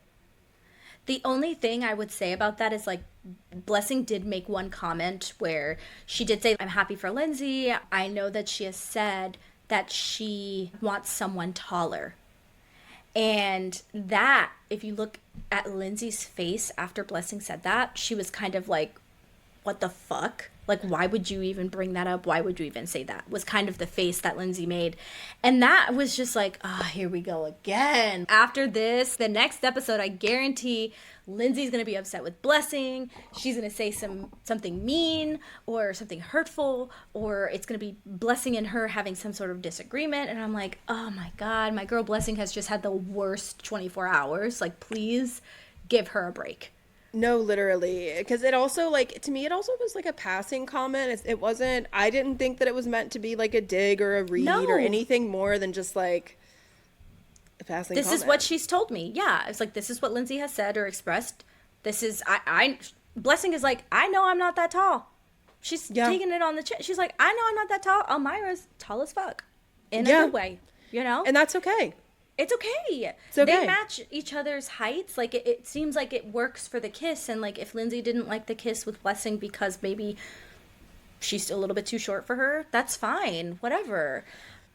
The only thing I would say about that is like Blessing did make one comment where she did say, I'm happy for Lindsay. I know that she has said that she wants someone taller. And that, if you look at Lindsay's face after Blessing said that, she was kind of like, what the fuck? Like, why would you even bring that up? Why would you even say that? Was kind of the face that Lindsay made. And that was just like, here we go again. After this, the next episode, I guarantee Lindsay's going to be upset with Blessing. She's going to say something mean or something hurtful, or it's going to be Blessing and her having some sort of disagreement. And I'm like, oh my God, my girl Blessing has just had the worst 24 hours. Like, please give her a break. No, literally, because it also like to me it also was like a passing comment. It wasn't. I didn't think that it was meant to be like a dig or a read No. or anything more than just like passing This is comment. what she's told me. Yeah, it's like, this is what Lindsay has said or expressed. This is, Blessing is like, I know I'm not that tall. She's Yeah. taking it on the chin. She's like, I know I'm not that tall. Elmira's tall as fuck. In a Yeah. good way, you know? And that's okay. It's okay. It's okay. They match each other's heights. Like, it seems like it works for the kiss. And, like, if Lindsay didn't like the kiss with Blessing because maybe she's a little bit too short for her, that's fine. Whatever.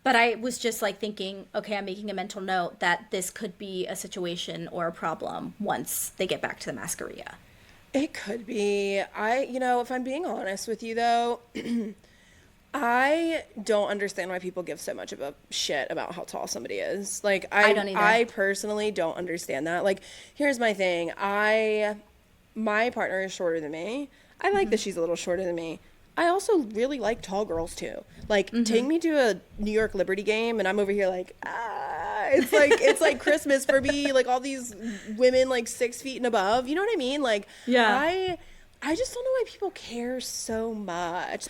But I was just, like, thinking, okay, I'm making a mental note that this could be a situation or a problem once they get back to the Masseria. It could be. If I'm being honest with you, though, I don't understand why people give so much of a shit about how tall somebody is. Like, I don't either. I personally don't understand that. Like, here's my thing. My partner is shorter than me. I like that she's a little shorter than me. I also really like tall girls too. Like, take me to a New York Liberty game and I'm over here like, it's like Christmas for me. Like, all these women like 6 feet and above. You know what I mean? Like, Yeah. I just don't know why people care so much.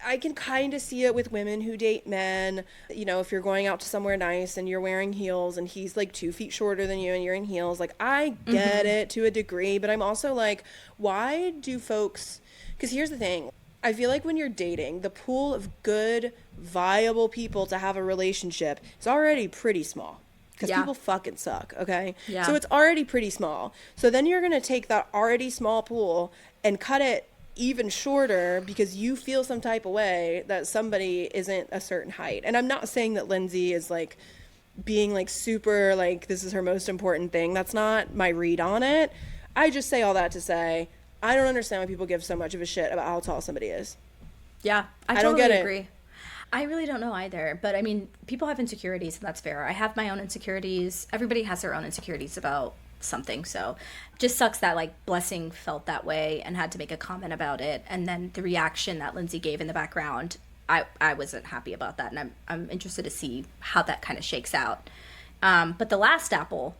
I can kind of see it with women who date men. You know, if you're going out to somewhere nice and you're wearing heels and he's like 2 feet shorter than you and you're in heels, like, I get it to a degree, but I'm also like, why do folks... Because here's the thing. I feel like when you're dating, the pool of good, viable people to have a relationship is already pretty small. Because Yeah. people fucking suck, okay? Yeah. So it's already pretty small. So then you're going to take that already small pool and cut it even shorter because you feel some type of way that somebody isn't a certain height. And I'm not saying that Lindsay is like being like super like this is her most important thing. That's not my read on it. I just say all that to say I don't understand why people give so much of a shit about how tall somebody is. Yeah, I don't totally get it. agree. I really don't know either. But I mean, people have insecurities, and that's fair. I have my own insecurities. Everybody has their own insecurities about something. So just sucks that like Blessing felt that way and had to make a comment about it. And then the reaction that Lindsay gave in the background, I wasn't happy about that. And I'm interested to see how that kind of shakes out. But the last apple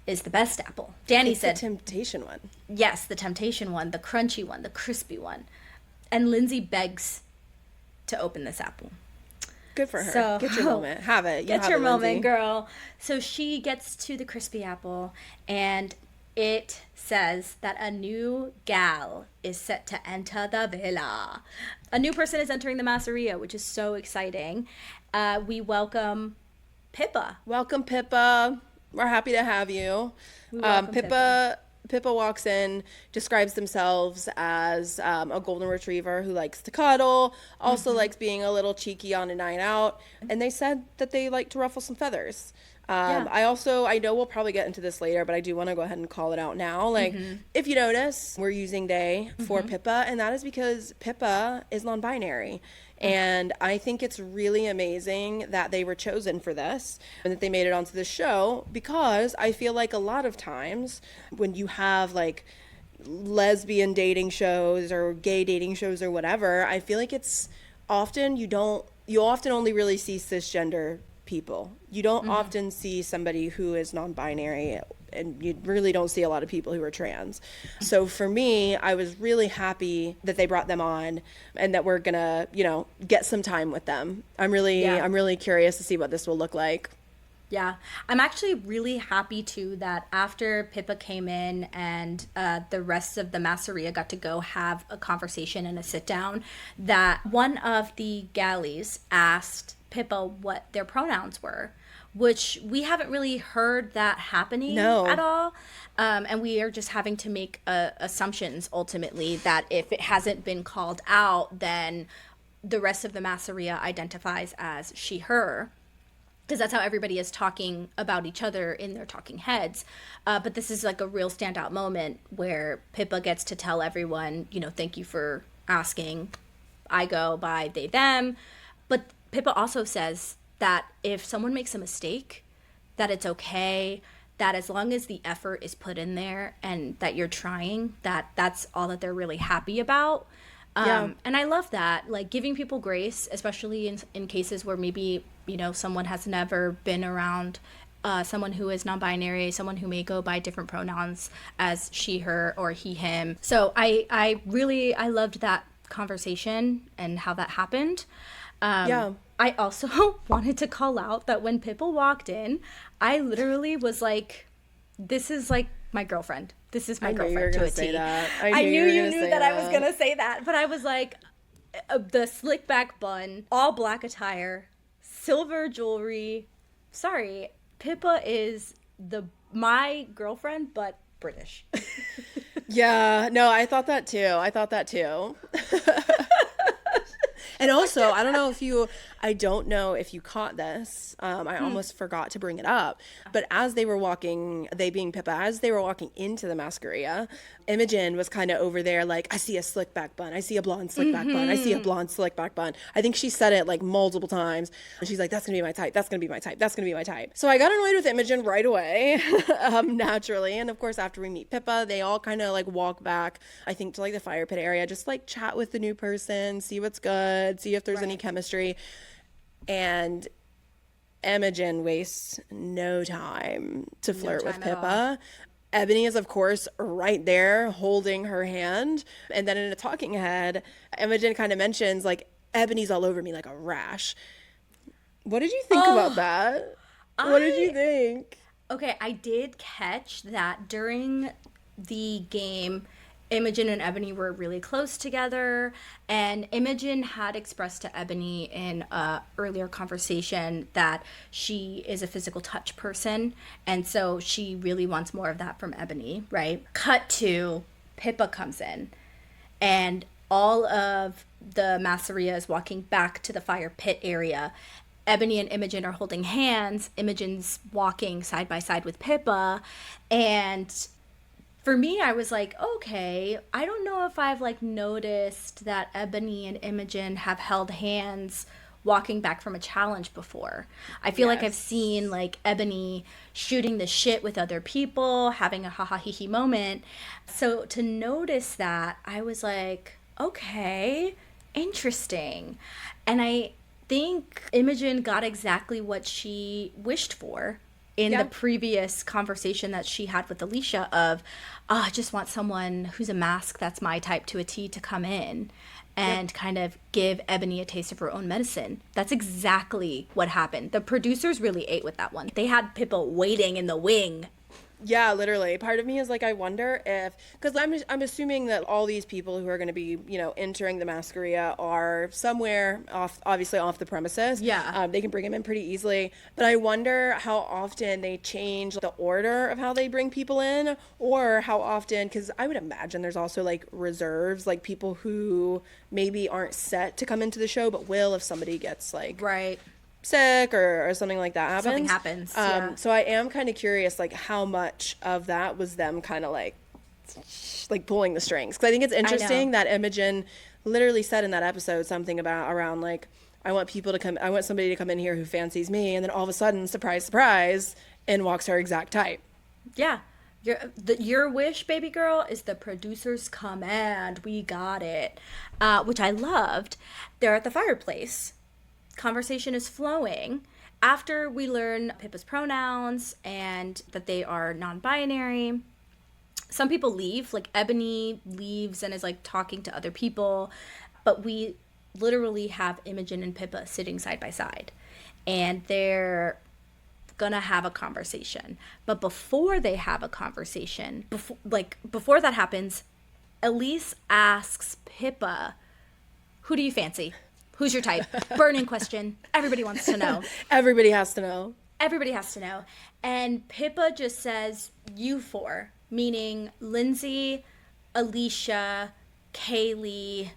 is the best apple. Danny It's said, the temptation one. yes, the temptation one, the crunchy one, the crispy one. And Lindsay begs to open this apple. Good for her. So- Get your moment. Have it. You Get have your it, moment, Lindsay. girl. So she gets to the crispy apple, and it says that a new gal is set to enter the villa. A new person is entering the Masseria, which is so exciting. We welcome Pippa. Welcome, Pippa. We're happy to have you. welcome Pippa walks in, describes themselves as a golden retriever who likes to cuddle, also likes being a little cheeky on a night out, and they said that they like to ruffle some feathers. Yeah. I know we'll probably get into this later, but I do want to go ahead and call it out now. Like, if you notice, we're using they for Pippa, and that is because Pippa is non-binary. And I think it's really amazing that they were chosen for this and that they made it onto the show, because I feel like a lot of times when you have like lesbian dating shows or gay dating shows or whatever, I feel like it's often you often only really see cisgender people. You don't often see somebody who is non-binary, and you really don't see a lot of people who are trans. So for me, I was really happy that they brought them on and that we're gonna, get some time with them. I'm really curious to see what this will look like. Yeah, I'm actually really happy too that after Pippa came in and the rest of the Masseria got to go have a conversation and a sit down, that one of the galleys asked Pippa what their pronouns were, which we haven't really heard that happening at all. And we are just having to make assumptions ultimately that if it hasn't been called out, then the rest of the Masseria identifies as she, her. Because that's how everybody is talking about each other in their talking heads. But this is like a real standout moment where Pippa gets to tell everyone, thank you for asking. I go by they, them. But Pippa also says that if someone makes a mistake, that it's okay, that as long as the effort is put in there and that you're trying, that's all that they're really happy about. And I love that, like giving people grace, especially in cases where maybe, someone has never been around someone who is non-binary, someone who may go by different pronouns as she, her, or he, him. So I loved that conversation and how that happened. I also wanted to call out that when Pippa walked in, I literally was like, this is like my girlfriend. This is my girlfriend to a say T. that. I knew you knew that I was going to say that. But I was like, the slick back bun, all black attire, silver jewelry. Sorry, Pippa is my girlfriend, but British. Yeah, no, I thought that too. And also, I don't know if you caught this. I almost forgot to bring it up. But they being Pippa, as they were walking into the Masseria, Imogen was kind of over there like, I see a slick back bun. I see a blonde slick back bun. I see a blonde slick back bun. I think she said it like multiple times. And she's like, that's going to be my type. That's going to be my type. That's going to be my type. So I got annoyed with Imogen right away, naturally. And of course, after we meet Pippa, they all kind of like walk back, I think, to like the fire pit area, just like chat with the new person, see what's good, see if there's any chemistry. And Imogen wastes no time to flirt with Pippa. Ebony is, of course, right there holding her hand. And then in a talking head, Imogen kind of mentions, like, Ebony's all over me like a rash. What did you think about that? What did you think? Okay, I did catch that during the game, Imogen and Ebony were really close together, and Imogen had expressed to Ebony in a earlier conversation that she is a physical touch person, and so she really wants more of that from Ebony, right? Cut to Pippa comes in, and all of the Masseria is walking back to the fire pit area. Ebony and Imogen are holding hands. Imogen's walking side by side with Pippa, and for me, I was like, okay, I don't know if I've like noticed that Ebony and Imogen have held hands walking back from a challenge before. I feel like I've seen like Ebony shooting the shit with other people, having a ha ha hee hee moment. So to notice that, I was like, okay, interesting. And I think Imogen got exactly what she wished for in the previous conversation that she had with Alicia of, I just want someone who's a mask that's my type to a T to come in and kind of give Ebony a taste of her own medicine. That's exactly what happened. The producers really ate with that one. They had Pippa waiting in the wing. Yeah, literally. Part of me is like, I wonder if, because I'm assuming that all these people who are going to be, entering the Masseria are somewhere obviously off the premises. Yeah. They can bring them in pretty easily. But I wonder how often they change the order of how they bring people in, or how often, because I would imagine there's also like reserves, like people who maybe aren't set to come into the show, but will if somebody gets like sick or something like that happens. Something happens. So I am kind of curious, like, how much of that was them kind of like pulling the strings. Because I think it's interesting that Imogen literally said in that episode something around like, I want somebody to come in here who fancies me, and then all of a sudden, surprise, surprise, in walks her exact type. Yeah. Your wish, baby girl, is the producer's command. We got it. Which I loved. They're at the fireplace. Conversation is flowing after we learn Pippa's pronouns and that they are non-binary. Some people leave, like Ebony leaves and is like talking to other people, but we literally have Imogen and Pippa sitting side by side, and they're gonna have a conversation. But before they have a conversation, before that happens, Elise asks Pippa, "Who do you fancy? Who's your type?" Burning question. Everybody wants to know. Everybody has to know. Everybody has to know. And Pippa just says, you four, meaning Lindsay, Alicia, Kaylee,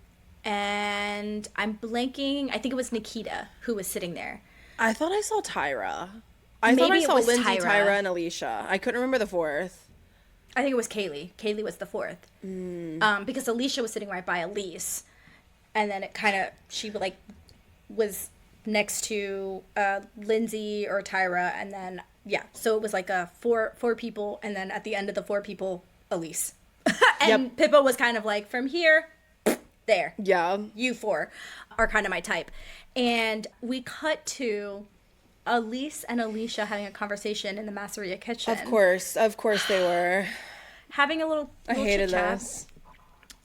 and I'm blanking. I think it was Nikita who was sitting there. I thought I saw Tyra. I thought I saw Lindsay, Tyra, and Alicia. I couldn't remember the fourth. I think it was Kaylee. Kaylee was the fourth. Because Alicia was sitting right by Elise. And then it kind of, she like was next to Lindsay or Tyra, and then so it was like a four people, and then at the end of the four people, Elise. And Pippa was kind of like, from here, there. Yeah. You four are kind of my type. And we cut to Elise and Alicia having a conversation in the Masseria kitchen. Of course they were. Having a little I hated chit-chat. this.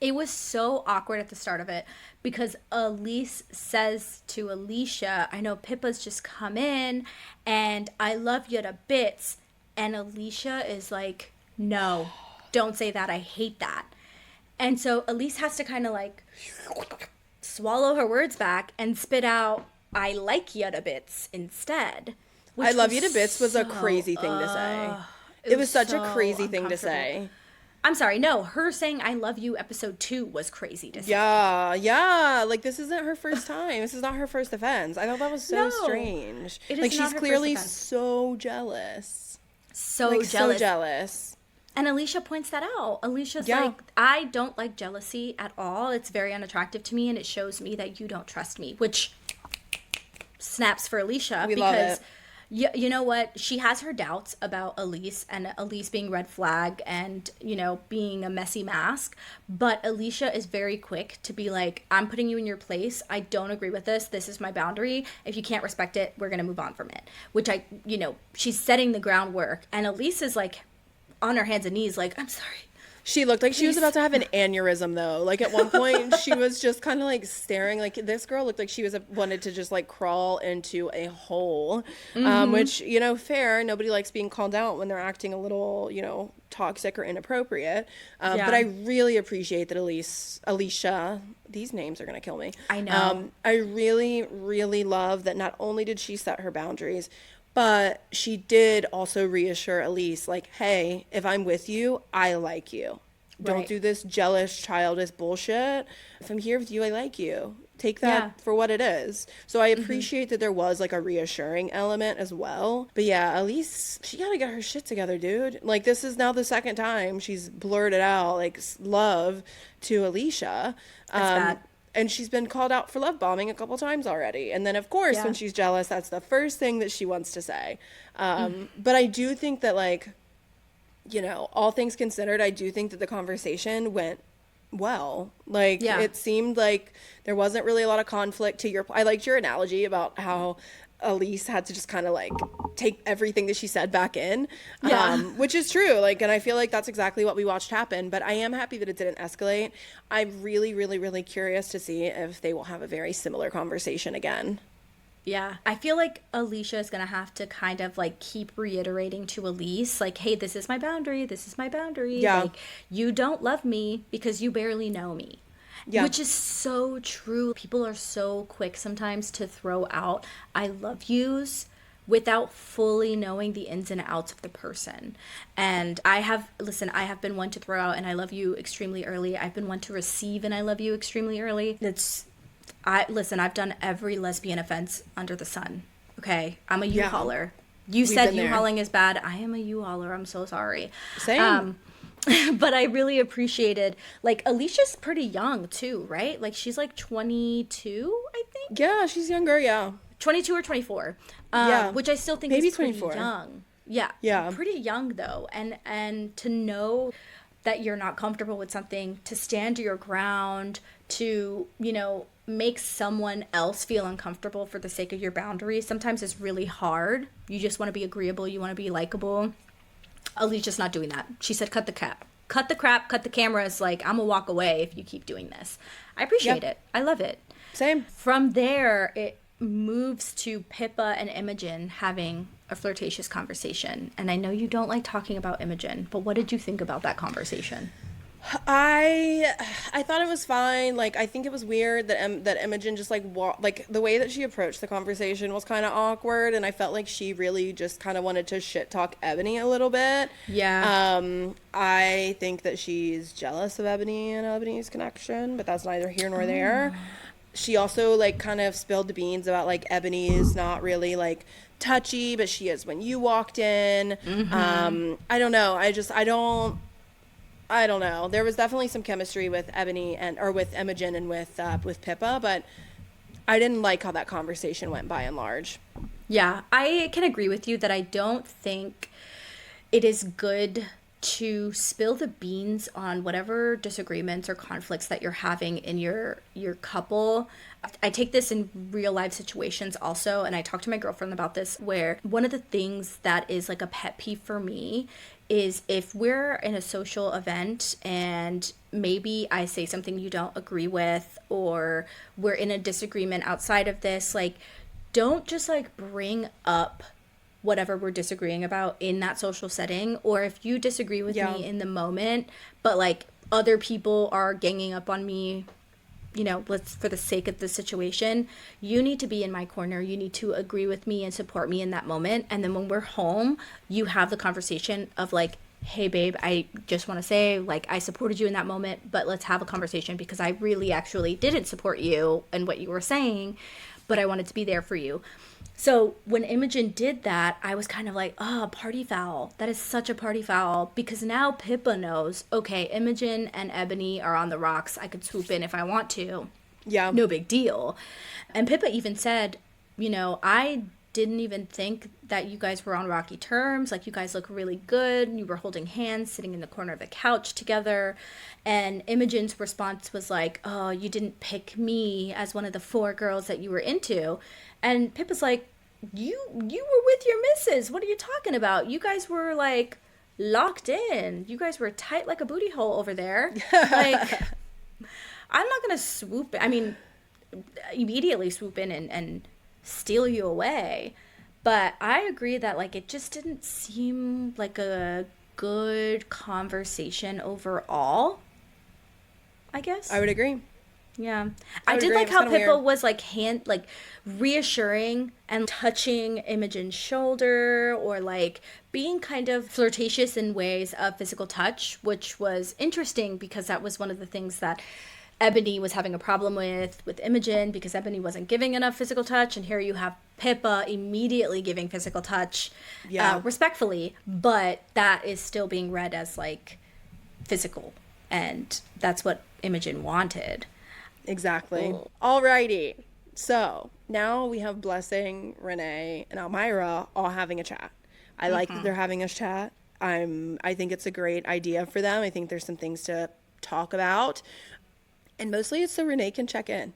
It was so awkward at the start of it because Elise says to Alicia, I know Pippa's just come in and I love you to bits. And Alicia is like, no, don't say that. I hate that. And so Elise has to kind of like swallow her words back and spit out, I like you to bits instead. I love you to bits was a crazy thing to say. It was such a crazy thing to say. I'm sorry, no, her saying I love you episode 2 was crazy to say. Yeah. Like, this isn't her first time. This is not her first offense. I thought that was so strange. It is like, not she's her clearly first offense. so jealous. So Like, jealous. so jealous. And Alicia points that out. Alicia's like, I don't like jealousy at all. It's very unattractive to me, and it shows me that you don't trust me, which snaps for Alicia. We love it. You know what? She has her doubts about Elise and Elise being red flag and, you know, being a messy mask. But Alicia is very quick to be like, I'm putting you in your place. I don't agree with this. This is my boundary. If you can't respect it, we're going to move on from it. Which she's setting the groundwork. And Elise is like on her hands and knees like, I'm sorry. She looked like she was about to have an aneurysm, though. Like, at one point, she was just kind of, like, staring. Like, this girl looked like she wanted to just, like, crawl into a hole, which, you know, fair. Nobody likes being called out when they're acting a little, you know, toxic or inappropriate. But I really appreciate that Alicia, these names are going to kill me. I know. I really, really love that not only did she set her boundaries, but she did also reassure Elise, like, hey, if I'm with you, I like you. Don't do this jealous, childish bullshit. If I'm here with you, I like you. Take that for what it is. So I appreciate that there was, like, a reassuring element as well. But yeah, Elise, she gotta get her shit together, dude. Like, this is now the second time she's blurted out, like, love to Alicia. That's bad. And she's been called out for love bombing a couple times already. And then, of course, when she's jealous, that's the first thing that she wants to say. But I do think that, like, you know, all things considered, I do think that the conversation went well. Like, it seemed like there wasn't really a lot of conflict. I liked your analogy about how Elise had to just kind of, like, take everything that she said back in, which is true. Like, and I feel like that's exactly what we watched happen, but I am happy that it didn't escalate. I'm really, really, really curious to see if they will have a very similar conversation again. Yeah, I feel like Alicia is going to have to kind of like keep reiterating to Elise, like, hey, this is my boundary. This is my boundary. Yeah. Like, you don't love me because you barely know me. Yeah. Which is so true. People are so quick sometimes to throw out I love yous without fully knowing the ins and outs of the person. And I have been one to throw out an I love you extremely early. I've been one to receive an I love you extremely early. I've done every lesbian offense under the sun. Okay, I'm a U-hauler. You said U-hauling is bad. I am a U-hauler. I'm so sorry. Same. But I really appreciated, like, Alicia's pretty young too, right? Like, she's like 22, I think. Yeah, she's younger. Yeah, 22 or 24. Which I still think maybe is pretty 24. young. Yeah, pretty young though, and to know that you're not comfortable with something, to stand your ground, to, you know, make someone else feel uncomfortable for the sake of your boundaries, sometimes it's really hard. You just want to be agreeable, you want to be likable. Alicia's not doing that. She said, cut the crap, cut the cameras. Like, I'm gonna walk away if you keep doing this. I appreciate it. I love it. Same. From there, it moves to Pippa and Imogen having a flirtatious conversation. And I know you don't like talking about Imogen, but what did you think about that conversation? I thought it was fine. Like, I think it was weird that Imogen just, like, like, the way that she approached the conversation was kind of awkward, and I felt like she really just kind of wanted to shit talk Ebony a little bit. Yeah. I think that she's jealous of Ebony and Ebony's connection, but that's neither here nor there. She also, like, kind of spilled the beans about, like, Ebony is not really, like, touchy, but she is when you walked in. I don't know. I don't know. There was definitely some chemistry with with Imogen and with Pippa, but I didn't like how that conversation went by and large. Yeah, I can agree with you that I don't think it is good to spill the beans on whatever disagreements or conflicts that you're having in your couple. I take this in real life situations also, and I talked to my girlfriend about this, where one of the things that is like a pet peeve for me is if we're in a social event and maybe I say something you don't agree with, or we're in a disagreement outside of this, like, don't just like bring up whatever we're disagreeing about in that social setting. Or if you disagree with me in the moment, but like other people are ganging up on me, you know, let's, for the sake of the situation, you need to be in my corner. You need to agree with me and support me in that moment. And then when we're home, you have the conversation of like, hey babe, I just want to say, like, I supported you in that moment, but let's have a conversation because I really actually didn't support you and what you were saying, but I wanted to be there for you. So when Imogen did that, I was kind of like, oh, party foul. That is such a party foul, because now Pippa knows, okay, Imogen and Ebony are on the rocks. I could swoop in if I want to. Yeah. No big deal. And Pippa even said, you know, I didn't even think that you guys were on rocky terms. Like, you guys look really good. You were holding hands, sitting in the corner of the couch together. And Imogen's response was like, oh, you didn't pick me as one of the 4 girls that you were into. And Pippa's like, you were with your missus. What are you talking about? You guys were like locked in. You guys were tight like a booty hole over there. Like, I'm not going to swoop. I mean, immediately swoop in and steal you away. But I agree that, like, it just didn't seem like a good conversation overall, I guess. I would agree. Yeah. I did agree. like It was how kinda Pippa weird. was like reassuring and touching Imogen's shoulder, or like being kind of flirtatious in ways of physical touch, which was interesting because that was one of the things that Ebony was having a problem with Imogen, because Ebony wasn't giving enough physical touch, and here you have Pippa immediately giving physical touch, respectfully, but that is still being read as like physical, and that's what Imogen wanted. Exactly. Alrighty. So now we have Blessing, Renee, and Elmira all having a chat. I like that they're having a chat. I think it's a great idea for them. I think there's some things to talk about. And mostly it's so Renee can check in.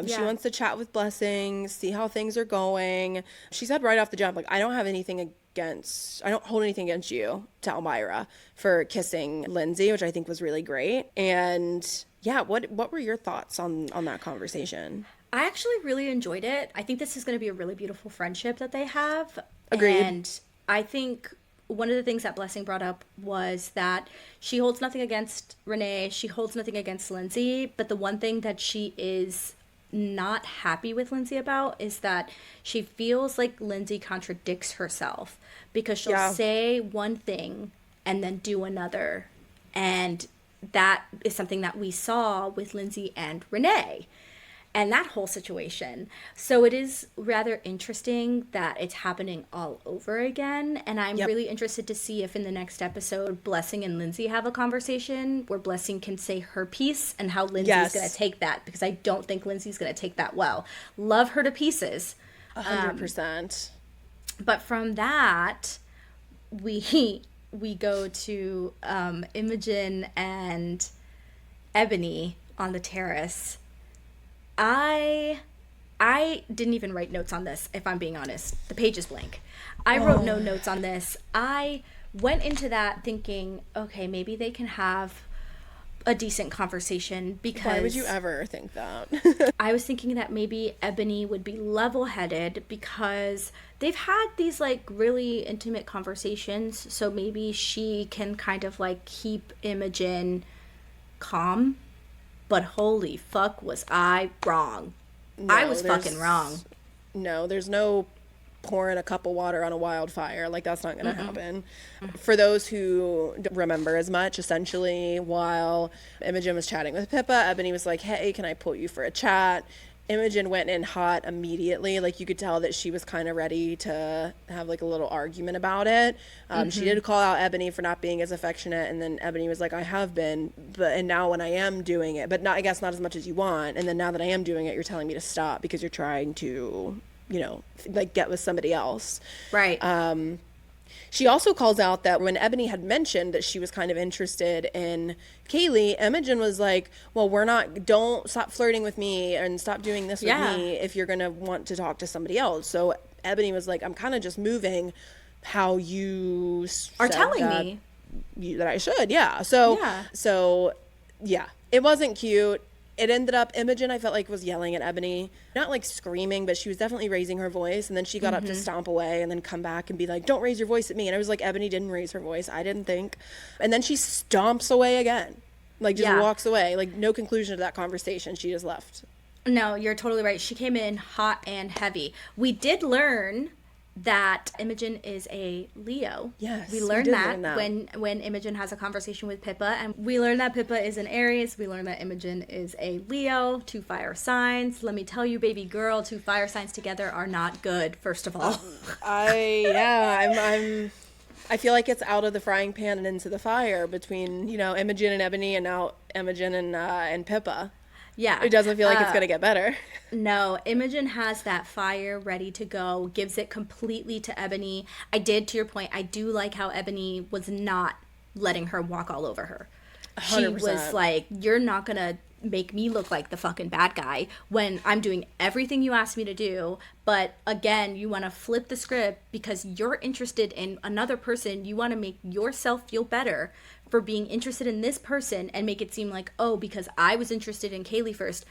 She wants to chat with Blessing, see how things are going. She said right off the jump, like, I don't hold anything against you, to Elmira, for kissing Lindsay, which I think was really great. And yeah, what were your thoughts on that conversation? I actually really enjoyed it. I think this is going to be a really beautiful friendship that they have. Agreed. And I think one of the things that Blessing brought up was that she holds nothing against Renee. She holds nothing against Lindsay. But the one thing that she is not happy with Lindsay about is that she feels like Lindsay contradicts herself, because she'll say one thing and then do another. And that is something that we saw with Lindsay and Renee and that whole situation. So it is rather interesting that it's happening all over again. And I'm really interested to see if in the next episode, Blessing and Lindsay have a conversation where Blessing can say her piece and how Lindsay's going to take that, because I don't think Lindsay's going to take that well. Love her to pieces. 100%. But from that, we go to Imogen and Ebony on the terrace. I didn't even write notes on this, if I'm being honest. The page is blank. I wrote no notes on this. I went into that thinking, okay, maybe they can have a decent conversation, because Why would you ever think that? I was thinking that maybe Ebony would be level-headed, because they've had these like really intimate conversations, so maybe she can kind of like keep Imogen calm. But holy fuck, was I wrong. I was fucking wrong. No, there's no pouring a cup of water on a wildfire. Like, that's not going to happen. For those who don't remember as much, essentially, while Imogen was chatting with Pippa, Ebony was like, hey, can I pull you for a chat? Imogen went in hot immediately. Like, you could tell that she was kind of ready to have like a little argument about it. She did call out Ebony for not being as affectionate, and then Ebony was like, I have been, and now when I am doing it, but not, I guess not as much as you want, and then now that I am doing it, you're telling me to stop because you're trying to, you know, like, get with somebody else. Right. She also calls out that when Ebony had mentioned that she was kind of interested in Kaylee, Imogen was like, well, don't stop flirting with me and stop doing this with me if you're going to want to talk to somebody else. So Ebony was like, I'm kind of just moving how you are telling me that I should. Yeah. So yeah, it wasn't cute. It ended up, Imogen, I felt like, was yelling at Ebony. Not like screaming, but she was definitely raising her voice. And then she got up to stomp away and then come back and be like, don't raise your voice at me. And I was like, Ebony didn't raise her voice. I didn't think. And then she stomps away again. Like, just walks away. Like, no conclusion to that conversation. She just left. No, you're totally right. She came in hot and heavy. We did learn that Imogen is a Leo. Yes, we learned that when Imogen has a conversation with Pippa, and we learned that Pippa is an Aries. We learned that Imogen is a Leo, 2 fire signs. Let me tell you, baby girl, 2 fire signs together are not good, first of all. I feel like it's out of the frying pan and into the fire between, Imogen and Ebony, and now Imogen and Pippa. Yeah. It doesn't feel like it's going to get better. No, Imogen has that fire ready to go, gives it completely to Ebony. To your point, I do like how Ebony was not letting her walk all over her. 100%. She was like, you're not going to make me look like the fucking bad guy when I'm doing everything you asked me to do. But again, you want to flip the script because you're interested in another person. You want to make yourself feel better for being interested in this person and make it seem like, oh, because I was interested in Kaylee first.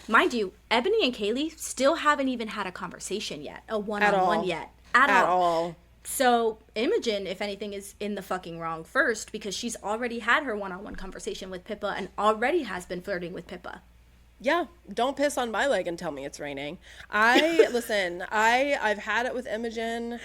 Mind you, Ebony and Kaylee still haven't even had a conversation yet, a one-on-one yet. At all. So Imogen, if anything, is in the fucking wrong first because she's already had her one-on-one conversation with Pippa and already has been flirting with Pippa. Yeah, don't piss on my leg and tell me it's raining. Listen, I've had it with Imogen.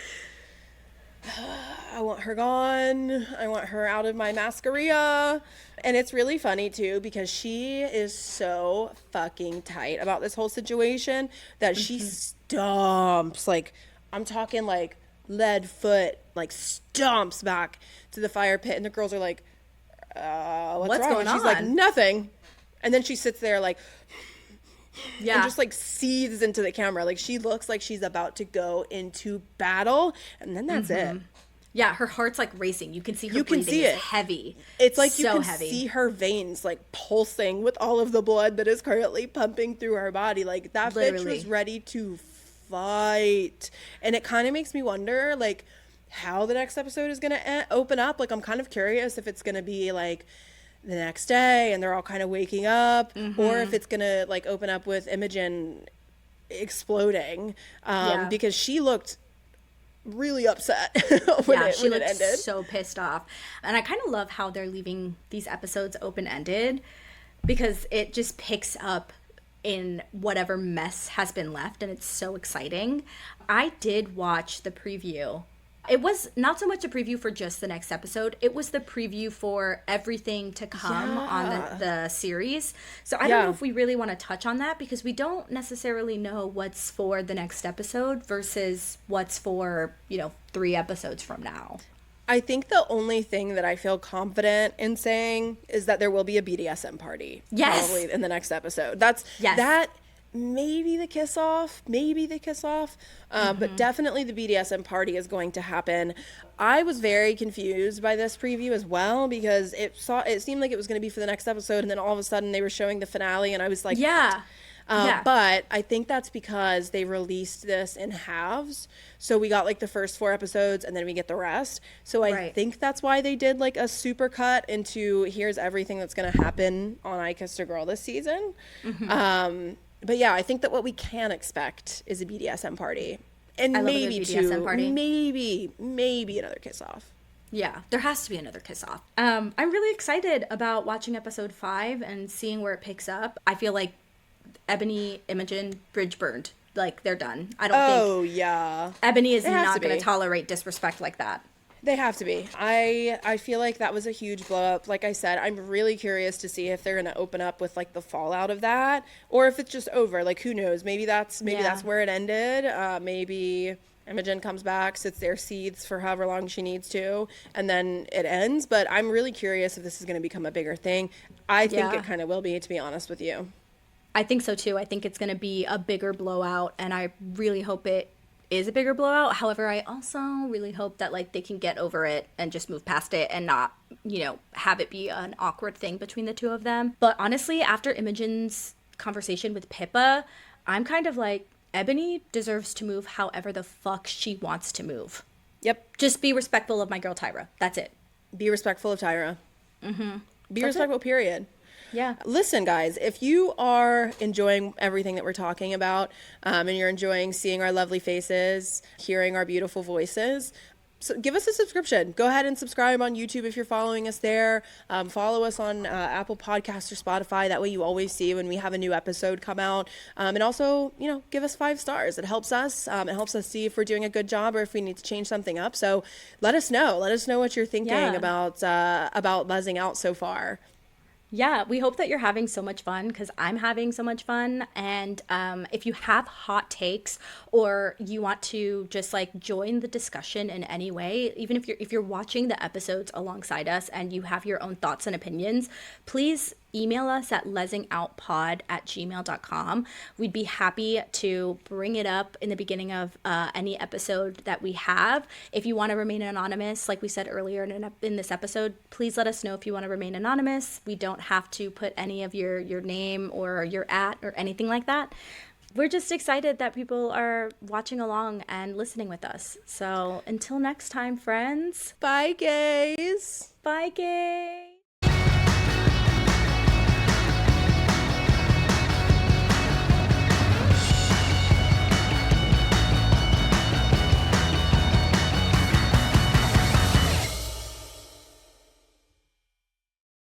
I want her gone. I want her out of my Masseria. And it's really funny too because she is so fucking tight about this whole situation that she stomps, like, I'm talking like lead foot, like stomps back to the fire pit, and the girls are like, what's wrong? Going and she's on? like, nothing. And then she sits there like, and just like seethes into the camera. Like, she looks like she's about to go into battle, and then that's it. Yeah, her heart's like racing. You can see her breathing is heavy. It's like so you can heavy. see her veins like pulsing with all of the blood that is currently pumping through her body. Like, that bitch was ready to fight. And it kind of makes me wonder, like, how the next episode is going to open up. Like, I'm kind of curious if it's going to be like the next day and they're all kind of waking up, or if it's going to like open up with Imogen exploding, because she looked really upset when it ended. So pissed off. And I kind of love how they're leaving these episodes open-ended because it just picks up in whatever mess has been left, and it's so exciting. I did watch the preview. It was not so much a preview for just the next episode. It was the preview for everything to come on the series. So I don't know if we really want to touch on that because we don't necessarily know what's for the next episode versus what's for, 3 episodes from now. I think the only thing that I feel confident in saying is that there will be a BDSM party. Yes. Probably in the next episode. That maybe the kiss off, but definitely the BDSM party is going to happen. I was very confused by this preview as well because it seemed like it was going to be for the next episode, and then all of a sudden they were showing the finale, and I was like, yeah. But I think that's because they released this in halves. So we got like the first 4 episodes and then we get the rest. So I think that's why they did like a super cut into here's everything that's going to happen on I Kissed a Girl this season. But yeah, I think that what we can expect is a BDSM party. And maybe maybe another kiss off. Yeah, there has to be another kiss off. I'm really excited about watching episode 5 and seeing where it picks up. I feel like Ebony, Imogen, bridge burned. Like, they're done. I don't think Ebony is not going to tolerate disrespect like that. They have to be. I feel like that was a huge blow up. Like I said, I'm really curious to see if they're going to open up with like the fallout of that, or if it's just over. Like, who knows? Maybe that's where it ended. Maybe Imogen comes back, sits there, seethes for however long she needs to, and then it ends. But I'm really curious if this is going to become a bigger thing. I think it kind of will be, to be honest with you. I think so too. I think it's going to be a bigger blowout, and I really hope it is a bigger blowout. However, I also really hope that like they can get over it and just move past it and not, you know, have it be an awkward thing between the two of them. But honestly, after Imogen's conversation with Pippa, I'm kind of like, Ebony deserves to move however the fuck she wants to move. Yep. Just be respectful of my girl Tyra. That's it. Be respectful of Tyra. Mm-hmm. Be That's respectful, it. period. Yeah. Listen, guys, if you are enjoying everything that we're talking about, and you're enjoying seeing our lovely faces, hearing our beautiful voices, so give us a subscription. Go ahead and subscribe on YouTube if you're following us there. Follow us on Apple Podcasts or Spotify. That way you always see when we have a new episode come out. And also, you know, give us 5 stars. It helps us. It helps us see if we're doing a good job or if we need to change something up. So let us know. Let us know what you're thinking about buzzing out so far. Yeah, we hope that you're having so much fun because I'm having so much fun. And if you have hot takes or you want to just like join the discussion in any way, even if you're watching the episodes alongside us and you have your own thoughts and opinions, please email us at lesingoutpod@gmail.com. We'd be happy to bring it up in the beginning of any episode that we have. If you want to remain anonymous, like we said earlier in this episode, please let us know if you want to remain anonymous. We don't have to put any of your name or your or anything like that. We're just excited that people are watching along and listening with us. So until next time, friends. Bye, gays. Bye, gays.